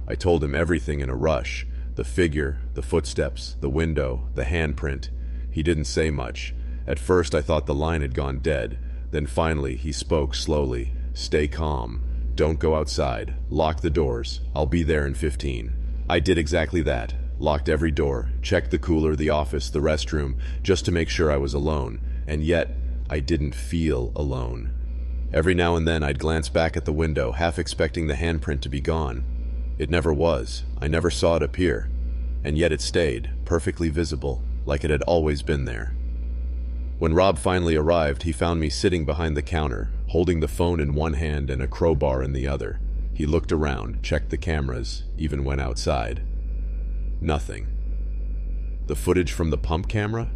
I told him everything in a rush. The figure, the footsteps, the window, the handprint. He didn't say much. At first I thought the line had gone dead. Then finally he spoke slowly. "Stay calm. Don't go outside. Lock the doors. I'll be there in 15. I did exactly that. Locked every door, checked the cooler, the office, the restroom, just to make sure I was alone. And yet, I didn't feel alone. Every now and then I'd glance back at the window, half expecting the handprint to be gone. It never was. I never saw it appear. And yet it stayed, perfectly visible, like it had always been there. When Rob finally arrived, he found me sitting behind the counter, holding the phone in one hand and a crowbar in the other. He looked around, checked the cameras, even went outside. Nothing. The footage from the pump camera?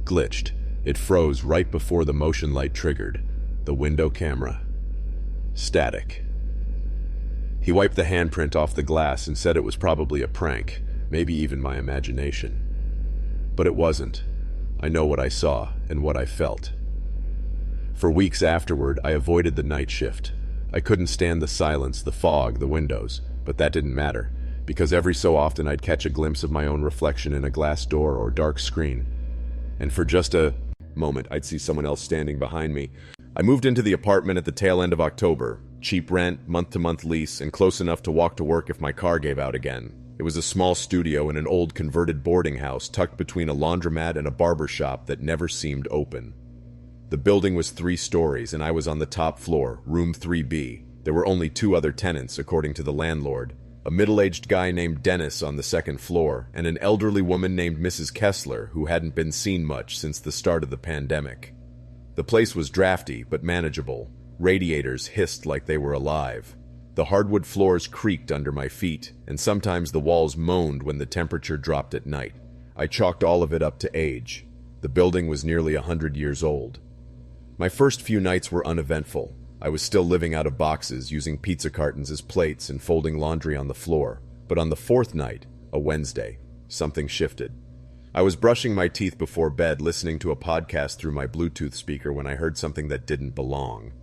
Glitched. It froze right before the motion light triggered. The window camera? Static. He wiped the handprint off the glass and said it was probably a prank, maybe even my imagination. But it wasn't. I know what I saw and what I felt. For weeks afterward, I avoided the night shift. I couldn't stand the silence, the fog, the windows, but that didn't matter, because every so often I'd catch a glimpse of my own reflection in a glass door or dark screen. And for just a moment, I'd see someone else standing behind me. I moved into the apartment at the tail end of October. Cheap rent, month-to-month lease, and close enough to walk to work if my car gave out again. It was a small studio in an old converted boarding house tucked between a laundromat and a barber shop that never seemed open. The building was 3 stories, and I was on the top floor, room 3B. There were only 2 other tenants, according to the landlord. A middle-aged guy named Dennis on the 2nd floor, and an elderly woman named Mrs. Kessler, who hadn't been seen much since the start of the pandemic. The place was drafty, but manageable. Radiators hissed like they were alive. The hardwood floors creaked under my feet, and sometimes the walls moaned when the temperature dropped at night. I chalked all of it up to age. The building was nearly 100 years old. My first few nights were uneventful. I was still living out of boxes, using pizza cartons as plates and folding laundry on the floor. But on the 4th night, a Wednesday, something shifted. I was brushing my teeth before bed, listening to a podcast through my Bluetooth speaker when I heard something that didn't belong.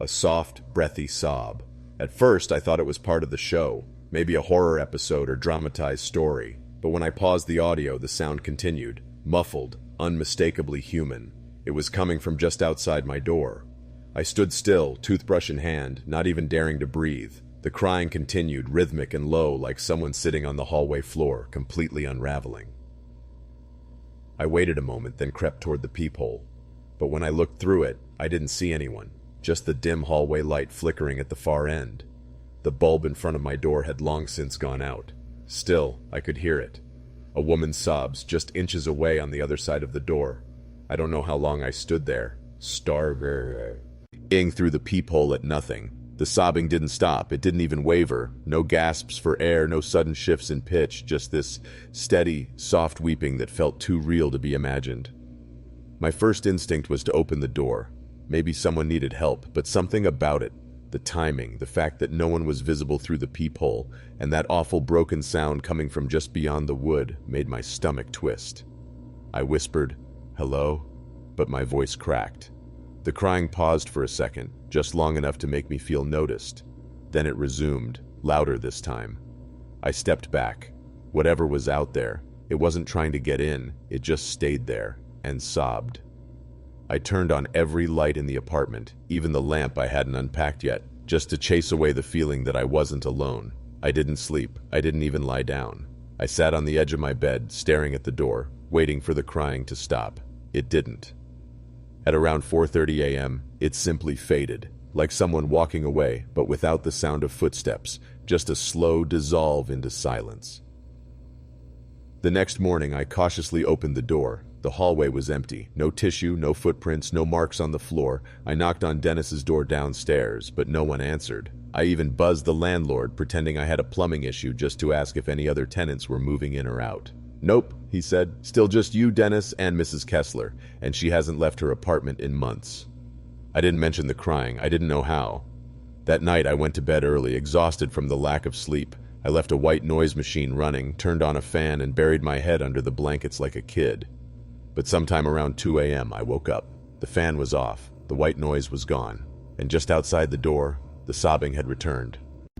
A soft, breathy sob. At first, I thought it was part of the show, maybe a horror episode or dramatized story. But when I paused the audio, the sound continued, muffled, unmistakably human. It was coming from just outside my door. I stood still, toothbrush in hand, not even daring to breathe. The crying continued, rhythmic and low, like someone sitting on the hallway floor, completely unraveling. I waited a moment, then crept toward the peephole. But when I looked through it, I didn't see anyone. Just the dim hallway light flickering at the far end. The bulb in front of my door had long since gone out. Still, I could hear it. A woman's sobs just inches away on the other side of the door. I don't know how long I stood there, starving through the peephole at nothing. The sobbing didn't stop. It didn't even waver. No gasps for air, no sudden shifts in pitch, just this steady, soft weeping that felt too real to be imagined. My first instinct was to open the door. Maybe someone needed help, but something about it, the timing, the fact that no one was visible through the peephole, and that awful broken sound coming from just beyond the wood, made my stomach twist. I whispered, "Hello?" but my voice cracked. The crying paused for a second, just long enough to make me feel noticed. Then it resumed, louder this time. I stepped back. Whatever was out there, it wasn't trying to get in, it just stayed there, and sobbed. I turned on every light in the apartment, even the lamp I hadn't unpacked yet, just to chase away the feeling that I wasn't alone. I didn't sleep. I didn't even lie down. I sat on the edge of my bed, staring at the door, waiting for the crying to stop. It didn't. At around 4:30 a.m., it simply faded, like someone walking away, but without the sound of footsteps, just a slow dissolve into silence. The next morning, I cautiously opened the door. The hallway was empty. No tissue, no footprints, no marks on the floor. I knocked on Dennis's door downstairs, but no one answered. I even buzzed the landlord, pretending I had a plumbing issue just to ask if any other tenants were moving in or out. "Nope," he said. "Still just you, Dennis, and Mrs. Kessler, and she hasn't left her apartment in months." I didn't mention the crying. I didn't know how. That night, I went to bed early, exhausted from the lack of sleep. I left a white noise machine running, turned on a fan, and buried my head under the blankets like a kid. But sometime around 2 a.m., I woke up. The fan was off, the white noise was gone, and just outside the door, the sobbing had returned.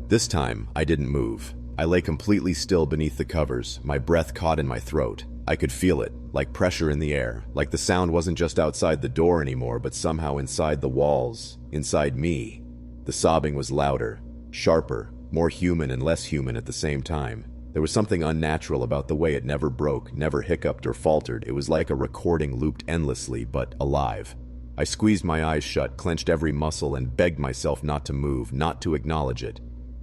This time, I didn't move. I lay completely still beneath the covers, my breath caught in my throat. I could feel it, like pressure in the air, like the sound wasn't just outside the door anymore, but somehow inside the walls, inside me. The sobbing was louder, sharper, more human and less human at the same time. There was something unnatural about the way it never broke, never hiccuped or faltered. It was like a recording looped endlessly, but alive. I squeezed my eyes shut, clenched every muscle, and begged myself not to move, not to acknowledge it.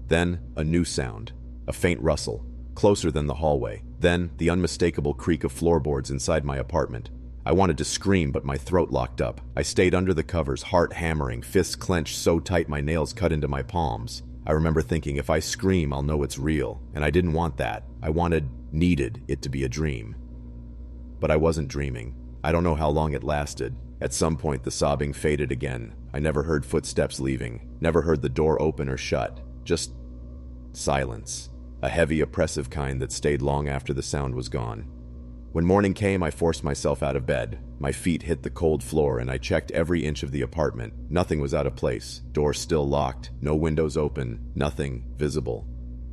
Then, a new sound. A faint rustle, closer than the hallway. Then, the unmistakable creak of floorboards inside my apartment. I wanted to scream, but my throat locked up. I stayed under the covers, heart hammering, fists clenched so tight my nails cut into my palms. I remember thinking, if I scream, I'll know it's real. And I didn't want that. I needed it to be a dream. But I wasn't dreaming. I don't know how long it lasted. At some point, the sobbing faded again. I never heard footsteps leaving. Never heard the door open or shut. Just silence. A heavy, oppressive kind that stayed long after the sound was gone. When morning came, I forced myself out of bed. My feet hit the cold floor, and I checked every inch of the apartment. Nothing was out of place. Doors still locked. No windows open. Nothing visible.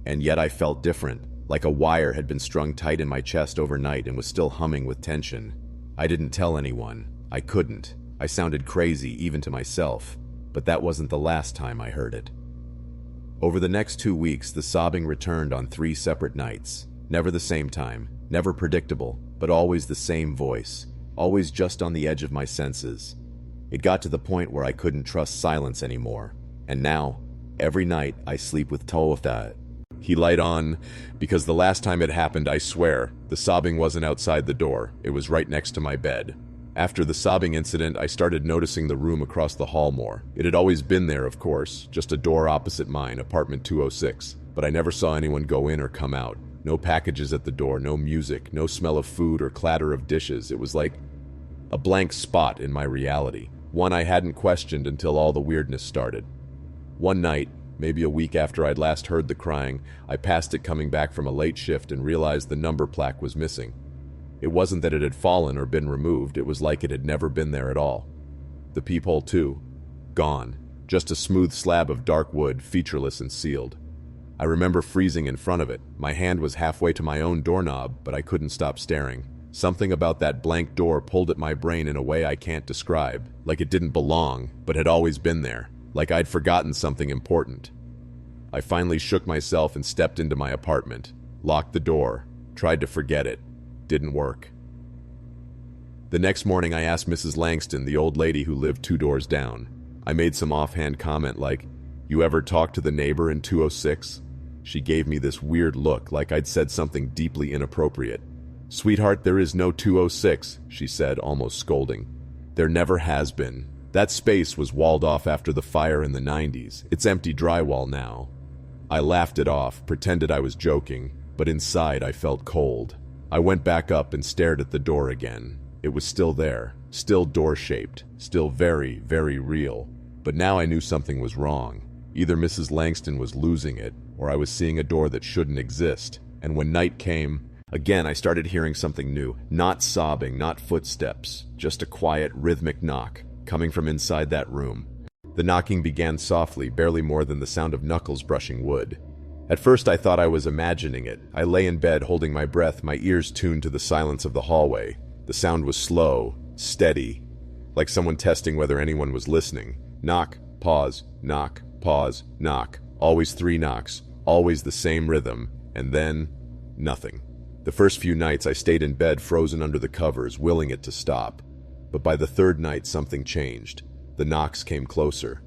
And yet I felt different, like a wire had been strung tight in my chest overnight and was still humming with tension. I didn't tell anyone. I couldn't. I sounded crazy, even to myself. But that wasn't the last time I heard it. Over the next 2 weeks, the sobbing returned on 3 separate nights. Never the same time, never predictable, but always the same voice, always just on the edge of my senses. It got to the point where I couldn't trust silence anymore. And now, every night, I sleep with Tootha. He light on, because the last time it happened, I swear, the sobbing wasn't outside the door. It was right next to my bed. After the sobbing incident, I started noticing the room across the hall more. It had always been there, of course, just a door opposite mine, apartment 206. But I never saw anyone go in or come out. No packages at the door, no music, no smell of food or clatter of dishes. It was like a blank spot in my reality. One I hadn't questioned until all the weirdness started. One night, maybe a week after I'd last heard the crying, I passed it coming back from a late shift and realized the number plaque was missing. It wasn't that it had fallen or been removed, it was like it had never been there at all. The peephole, too. Gone. Just a smooth slab of dark wood, featureless and sealed. I remember freezing in front of it. My hand was halfway to my own doorknob, but I couldn't stop staring. Something about that blank door pulled at my brain in a way I can't describe, like it didn't belong, but had always been there, like I'd forgotten something important. I finally shook myself and stepped into my apartment, locked the door, tried to forget it. Didn't work. The next morning I asked Mrs. Langston, the old lady who lived 2 doors down. I made some offhand comment like, "You ever talk to the neighbor in 206? She gave me this weird look, like I'd said something deeply inappropriate. "Sweetheart, there is no 206, she said, almost scolding. "There never has been. That space was walled off after the fire in the 90s. It's empty drywall now." I laughed it off, pretended I was joking, but inside I felt cold. I went back up and stared at the door again. It was still there, still door-shaped, still very, very real. But now I knew something was wrong. Either Mrs. Langston was losing it, or I was seeing a door that shouldn't exist. And when night came, again I started hearing something new. Not sobbing, not footsteps, just a quiet, rhythmic knock, coming from inside that room. The knocking began softly, barely more than the sound of knuckles brushing wood. At first I thought I was imagining it. I lay in bed holding my breath, my ears tuned to the silence of the hallway. The sound was slow, steady, like someone testing whether anyone was listening. Knock, pause, knock, pause, knock. Always 3 knocks, always the same rhythm, and then nothing. The first few nights I stayed in bed frozen under the covers, willing it to stop. But by the 3rd night something changed. The knocks came closer.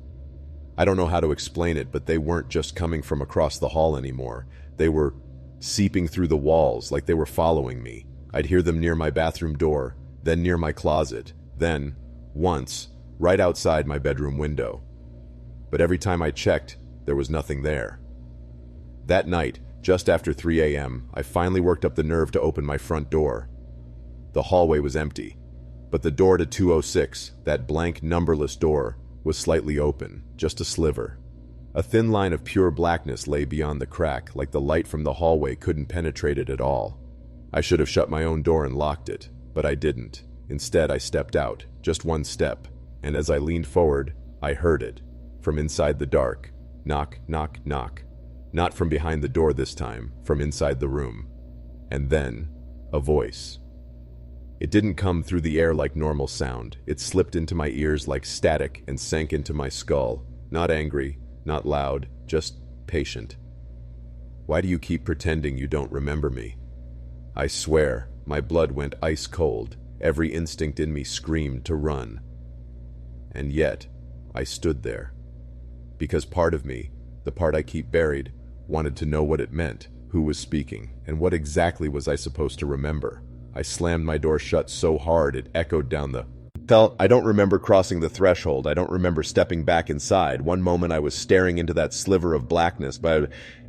I don't know how to explain it, but they weren't just coming from across the hall anymore. They were seeping through the walls like they were following me. I'd hear them near my bathroom door, then near my closet, then, once, right outside my bedroom window. But every time I checked, there was nothing there. That night, just after 3 a.m., I finally worked up the nerve to open my front door. The hallway was empty, but the door to 206, that blank, numberless door, was slightly open, just a sliver. A thin line of pure blackness lay beyond the crack, like the light from the hallway couldn't penetrate it at all. I should have shut my own door and locked it, but I didn't. Instead, I stepped out, just one step, and as I leaned forward, I heard it, from inside the dark. Knock, knock, knock. Not from behind the door this time, from inside the room. And then, a voice. It didn't come through the air like normal sound. It slipped into my ears like static and sank into my skull. Not angry, not loud, just patient. "Why do you keep pretending you don't remember me?" I swear, my blood went ice cold. Every instinct in me screamed to run. And yet, I stood there. Because part of me, the part I keep buried, wanted to know what it meant, who was speaking, and what exactly was I supposed to remember. I slammed my door shut so hard it echoed down the I don't remember crossing the threshold. I don't remember stepping back inside. One moment I was staring into that sliver of blackness,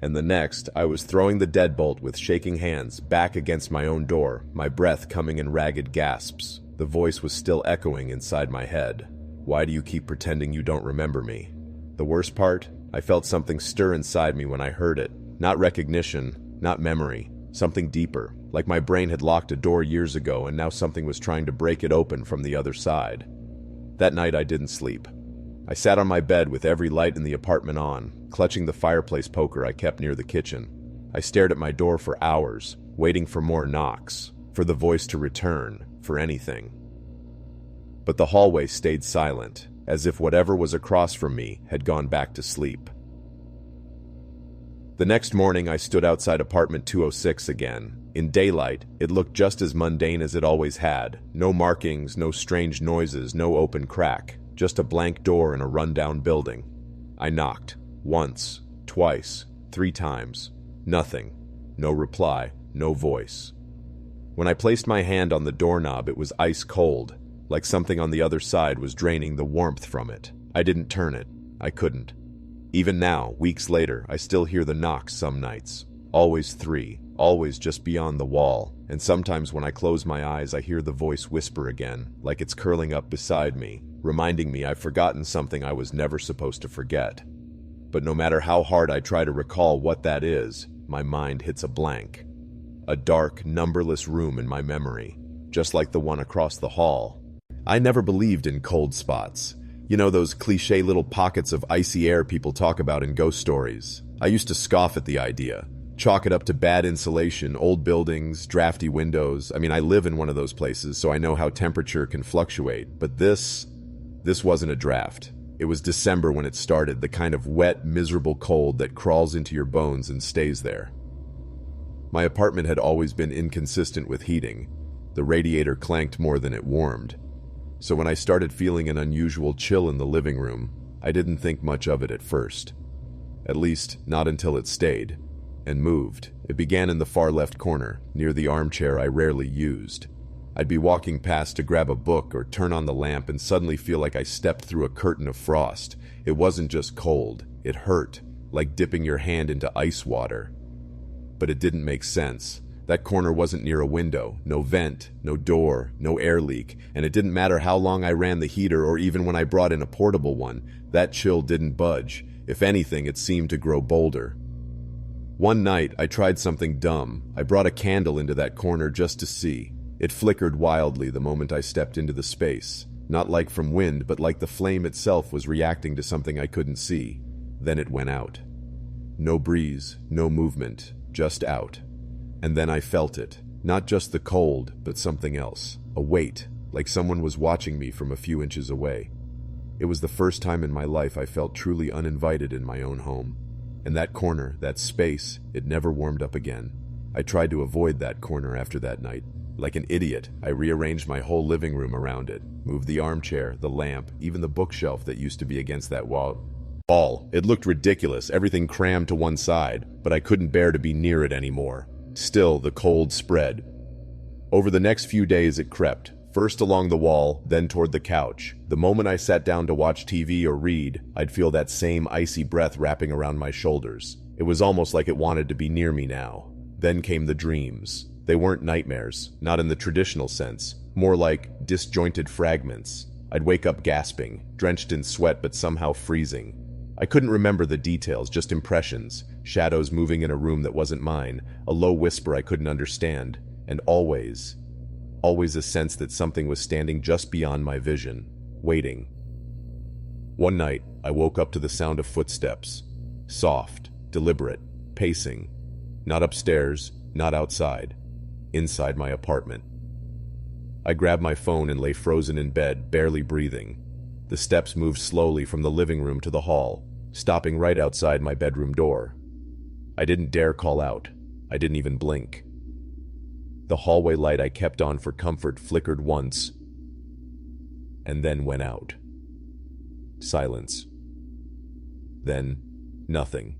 and the next I was throwing the deadbolt with shaking hands back against my own door, my breath coming in ragged gasps. The voice was still echoing inside my head. "Why do you keep pretending you don't remember me?" The worst part? I felt something stir inside me when I heard it. Not recognition, not memory. Something deeper, like my brain had locked a door years ago and now something was trying to break it open from the other side. That night I didn't sleep. I sat on my bed with every light in the apartment on, clutching the fireplace poker I kept near the kitchen. I stared at my door for hours, waiting for more knocks, for the voice to return, for anything. But the hallway stayed silent, as if whatever was across from me had gone back to sleep. The next morning I stood outside apartment 206 again. In daylight, it looked just as mundane as it always had. No markings, no strange noises, no open crack. Just a blank door in a rundown building. I knocked. Once, twice, 3 times. Nothing. No reply, no voice. When I placed my hand on the doorknob, it was ice cold, like something on the other side was draining the warmth from it. I didn't turn it. I couldn't. Even now, weeks later, I still hear the knocks some nights. Always 3, always just beyond the wall. And sometimes when I close my eyes, I hear the voice whisper again, like it's curling up beside me, reminding me I've forgotten something I was never supposed to forget. But no matter how hard I try to recall what that is, my mind hits a blank. A dark, numberless room in my memory, just like the one across the hall. I never believed in cold spots. You know, those cliché little pockets of icy air people talk about in ghost stories. I used to scoff at the idea. Chalk it up to bad insulation, old buildings, drafty windows. I mean, I live in one of those places, so I know how temperature can fluctuate. But this wasn't a draft. It was December when it started, the kind of wet, miserable cold that crawls into your bones and stays there. My apartment had always been inconsistent with heating. The radiator clanked more than it warmed. So when I started feeling an unusual chill in the living room, I didn't think much of it at first. At least, not until it stayed, and moved, It began in the far left corner, near the armchair I rarely used. I'd be walking past to grab a book or turn on the lamp and suddenly feel like I stepped through a curtain of frost. It wasn't just cold, it hurt, like dipping your hand into ice water. But it didn't make sense. That corner wasn't near a window, no vent, no door, no air leak, and it didn't matter how long I ran the heater or even when I brought in a portable one, that chill didn't budge. If anything, it seemed to grow bolder. One night, I tried something dumb. I brought a candle into that corner just to see. It flickered wildly the moment I stepped into the space. Not like from wind, but like the flame itself was reacting to something I couldn't see. Then it went out. No breeze, no movement, just out. And then I felt it. Not just the cold, but something else. A weight, like someone was watching me from a few inches away. It was the first time in my life I felt truly uninvited in my own home. And that corner, that space, it never warmed up again. I tried to avoid that corner after that night. Like an idiot, I rearranged my whole living room around it, moved the armchair, the lamp, even the bookshelf that used to be against that wall. It looked ridiculous, everything crammed to one side, but I couldn't bear to be near it anymore. Still, the cold spread. Over the next few days it crept, first along the wall, then toward the couch. The moment I sat down to watch TV or read, I'd feel that same icy breath wrapping around my shoulders. It was almost like it wanted to be near me now. Then came the dreams. They weren't nightmares, not in the traditional sense, more like disjointed fragments. I'd wake up gasping, drenched in sweat but somehow freezing. I couldn't remember the details, just impressions, shadows moving in a room that wasn't mine, a low whisper I couldn't understand, and always a sense that something was standing just beyond my vision, waiting. One night, I woke up to the sound of footsteps, soft, deliberate, pacing, not upstairs, not outside, inside my apartment. I grabbed my phone and lay frozen in bed, barely breathing. The steps moved slowly from the living room to the hall, stopping right outside my bedroom door. I didn't dare call out. I didn't even blink. The hallway light I kept on for comfort flickered once, and then went out. Silence. Then, nothing.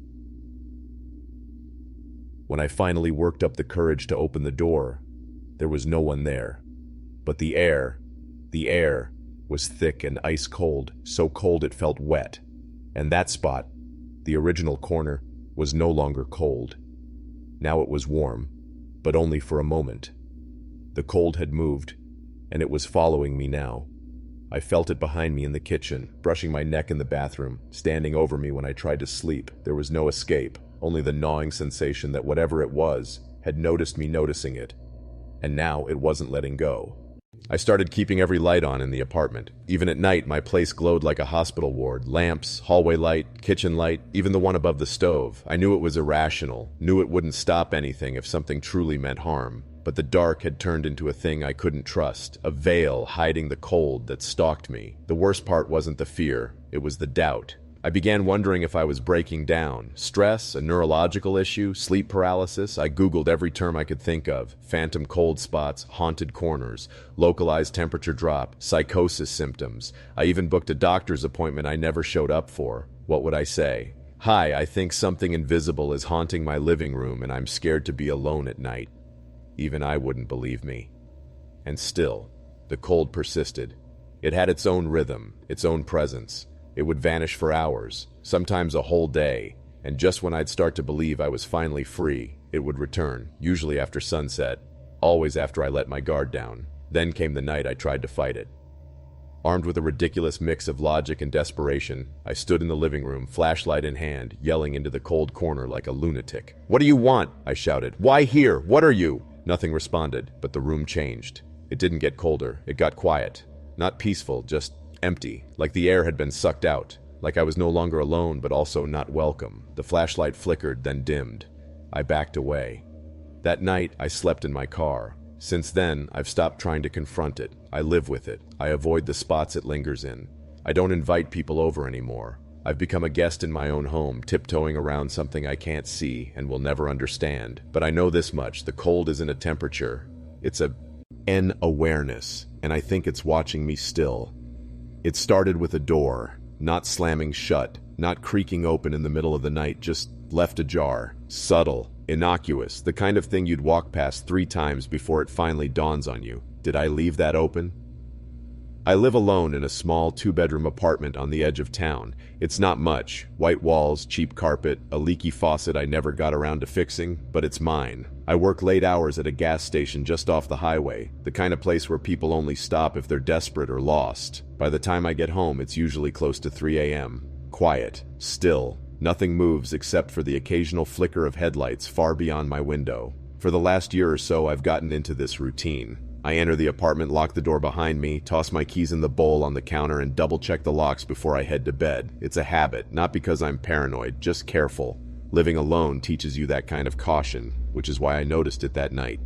When I finally worked up the courage to open the door, there was no one there. But the air was thick and ice cold, so cold it felt wet. And that spot, the original corner, was no longer cold. Now it was warm, but only for a moment. The cold had moved, and it was following me now. I felt it behind me in the kitchen, brushing my neck in the bathroom, standing over me when I tried to sleep. There was no escape, only the gnawing sensation that whatever it was had noticed me noticing it. And now it wasn't letting go. I started keeping every light on in the apartment. Even at night, my place glowed like a hospital ward. Lamps, hallway light, kitchen light, even the one above the stove. I knew it was irrational, knew it wouldn't stop anything if something truly meant harm. But the dark had turned into a thing I couldn't trust, a veil hiding the cold that stalked me. The worst part wasn't the fear, it was the doubt. I began wondering if I was breaking down. Stress, a neurological issue, sleep paralysis. I Googled every term I could think of. Phantom cold spots, haunted corners, localized temperature drop, psychosis symptoms. I even booked a doctor's appointment I never showed up for. What would I say? Hi, I think something invisible is haunting my living room and I'm scared to be alone at night. Even I wouldn't believe me. And still, the cold persisted. It had its own rhythm, its own presence. It would vanish for hours, sometimes a whole day, and just when I'd start to believe I was finally free, it would return, usually after sunset, always after I let my guard down. Then came the night I tried to fight it. Armed with a ridiculous mix of logic and desperation, I stood in the living room, flashlight in hand, yelling into the cold corner like a lunatic. "What do you want?" I shouted. "Why here? What are you?" Nothing responded, but the room changed. It didn't get colder, it got quiet. Not peaceful, just empty, like the air had been sucked out, like I was no longer alone but also not welcome. The flashlight flickered, then dimmed. I backed away. That night, I slept in my car. Since then, I've stopped trying to confront it. I live with it. I avoid the spots it lingers in. I don't invite people over anymore. I've become a guest in my own home, tiptoeing around something I can't see and will never understand. But I know this much, the cold isn't a temperature. It's an awareness, and I think it's watching me still. It started with a door, not slamming shut, not creaking open in the middle of the night, just left ajar. Subtle, innocuous, the kind of thing you'd walk past 3 times before it finally dawns on you. Did I leave that open? I live alone in a small 2-bedroom apartment on the edge of town. It's not much. White walls, cheap carpet, a leaky faucet I never got around to fixing, but it's mine. I work late hours at a gas station just off the highway, the kind of place where people only stop if they're desperate or lost. By the time I get home, it's usually close to 3 a.m. Quiet, still. Nothing moves except for the occasional flicker of headlights far beyond my window. For the last year or so, I've gotten into this routine. I enter the apartment, lock the door behind me, toss my keys in the bowl on the counter, and double-check the locks before I head to bed. It's a habit, not because I'm paranoid, just careful. Living alone teaches you that kind of caution, which is why I noticed it that night.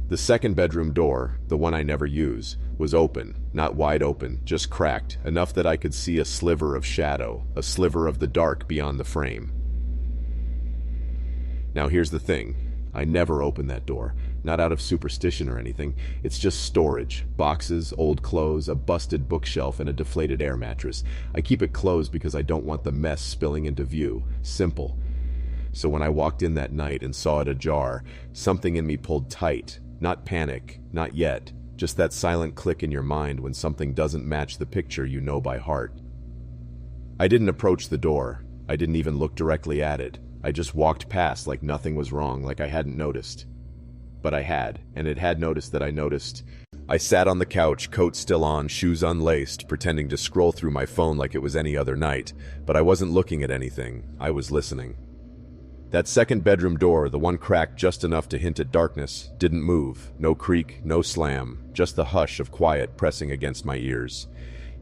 The 2nd bedroom door, the one I never use, was open, not wide open, just cracked, enough that I could see a sliver of shadow, a sliver of the dark beyond the frame. Now here's the thing. I never open that door, not out of superstition or anything. It's just storage, boxes, old clothes, a busted bookshelf, and a deflated air mattress. I keep it closed because I don't want the mess spilling into view. Simple. So when I walked in that night and saw it ajar, something in me pulled tight. Not panic, not yet. Just that silent click in your mind when something doesn't match the picture you know by heart. I didn't approach the door. I didn't even look directly at it. I just walked past like nothing was wrong, like I hadn't noticed. But I had, and it had noticed that I noticed. I sat on the couch, coat still on, shoes unlaced, pretending to scroll through my phone like it was any other night, but I wasn't looking at anything. I was listening. That 2nd bedroom door, the one cracked just enough to hint at darkness, didn't move. No creak, no slam, just the hush of quiet pressing against my ears.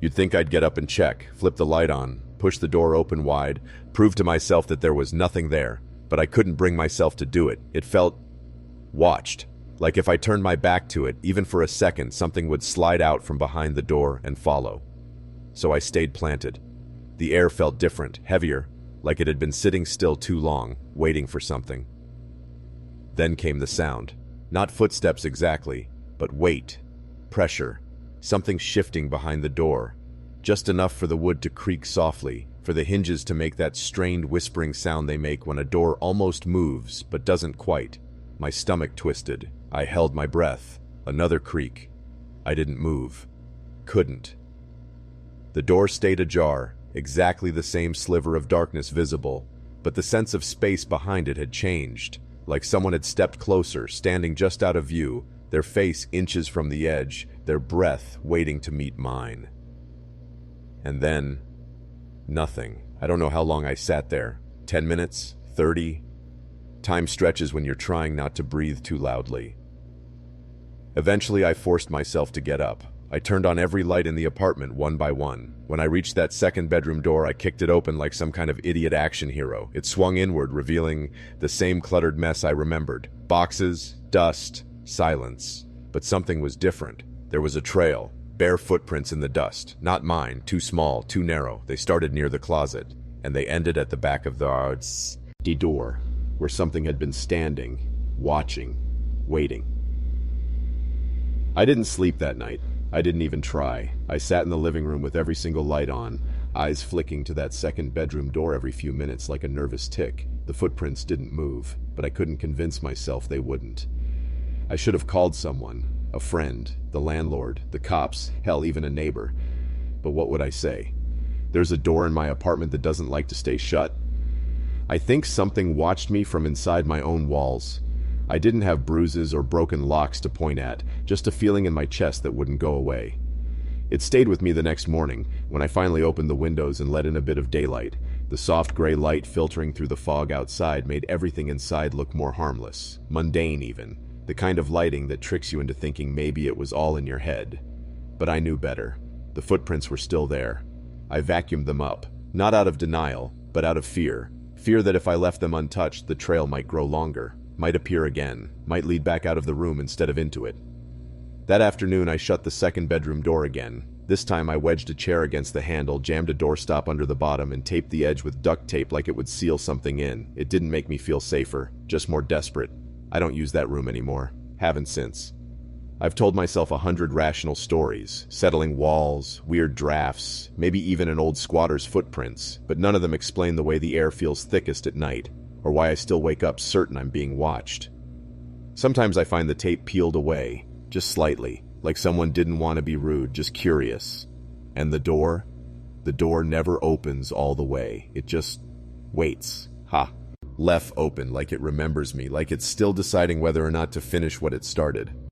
You'd think I'd get up and check, flip the light on, push the door open wide, prove to myself that there was nothing there, but I couldn't bring myself to do it. It felt watched, like if I turned my back to it, even for a second, something would slide out from behind the door and follow. So I stayed planted. The air felt different, heavier, like it had been sitting still too long, waiting for something. Then came the sound. Not footsteps exactly, but weight, pressure, something shifting behind the door. Just enough for the wood to creak softly, for the hinges to make that strained whispering sound they make when a door almost moves, but doesn't quite. My stomach twisted. I held my breath. Another creak. I didn't move. Couldn't. The door stayed ajar, exactly the same sliver of darkness visible, but the sense of space behind it had changed, like someone had stepped closer, standing just out of view, their face inches from the edge, their breath waiting to meet mine. And then, nothing. I don't know how long I sat there. 10 minutes? 30? Time stretches when you're trying not to breathe too loudly. Eventually, I forced myself to get up. I turned on every light in the apartment one by one. When I reached that 2nd bedroom door, I kicked it open like some kind of idiot action hero. It swung inward, revealing the same cluttered mess I remembered. Boxes, dust, silence. But something was different. There was a trail. Bare footprints in the dust. Not mine. Too small, too narrow. They started near the closet, and they ended at the back of the door, where something had been standing, watching, waiting. I didn't sleep that night. I didn't even try. I sat in the living room with every single light on, eyes flicking to that 2nd bedroom door every few minutes like a nervous tick. The footprints didn't move, but I couldn't convince myself they wouldn't. I should have called someone. A friend, the landlord, the cops, hell, even a neighbor. But what would I say? There's a door in my apartment that doesn't like to stay shut. I think something watched me from inside my own walls. I didn't have bruises or broken locks to point at, just a feeling in my chest that wouldn't go away. It stayed with me the next morning, when I finally opened the windows and let in a bit of daylight. The soft gray light filtering through the fog outside made everything inside look more harmless, mundane even. The kind of lighting that tricks you into thinking maybe it was all in your head. But I knew better. The footprints were still there. I vacuumed them up, not out of denial, but out of fear. Fear that if I left them untouched, the trail might grow longer, might appear again, might lead back out of the room instead of into it. That afternoon, I shut the 2nd bedroom door again. This time I wedged a chair against the handle, jammed a doorstop under the bottom, and taped the edge with duct tape like it would seal something in. It didn't make me feel safer, just more desperate. I don't use that room anymore. Haven't since. I've told myself 100 rational stories, settling walls, weird drafts, maybe even an old squatter's footprints, but none of them explain the way the air feels thickest at night, or why I still wake up certain I'm being watched. Sometimes I find the tape peeled away, just slightly, like someone didn't want to be rude, just curious. And the door? The door never opens all the way. It just waits. Ha. Left open, like it remembers me, like it's still deciding whether or not to finish what it started.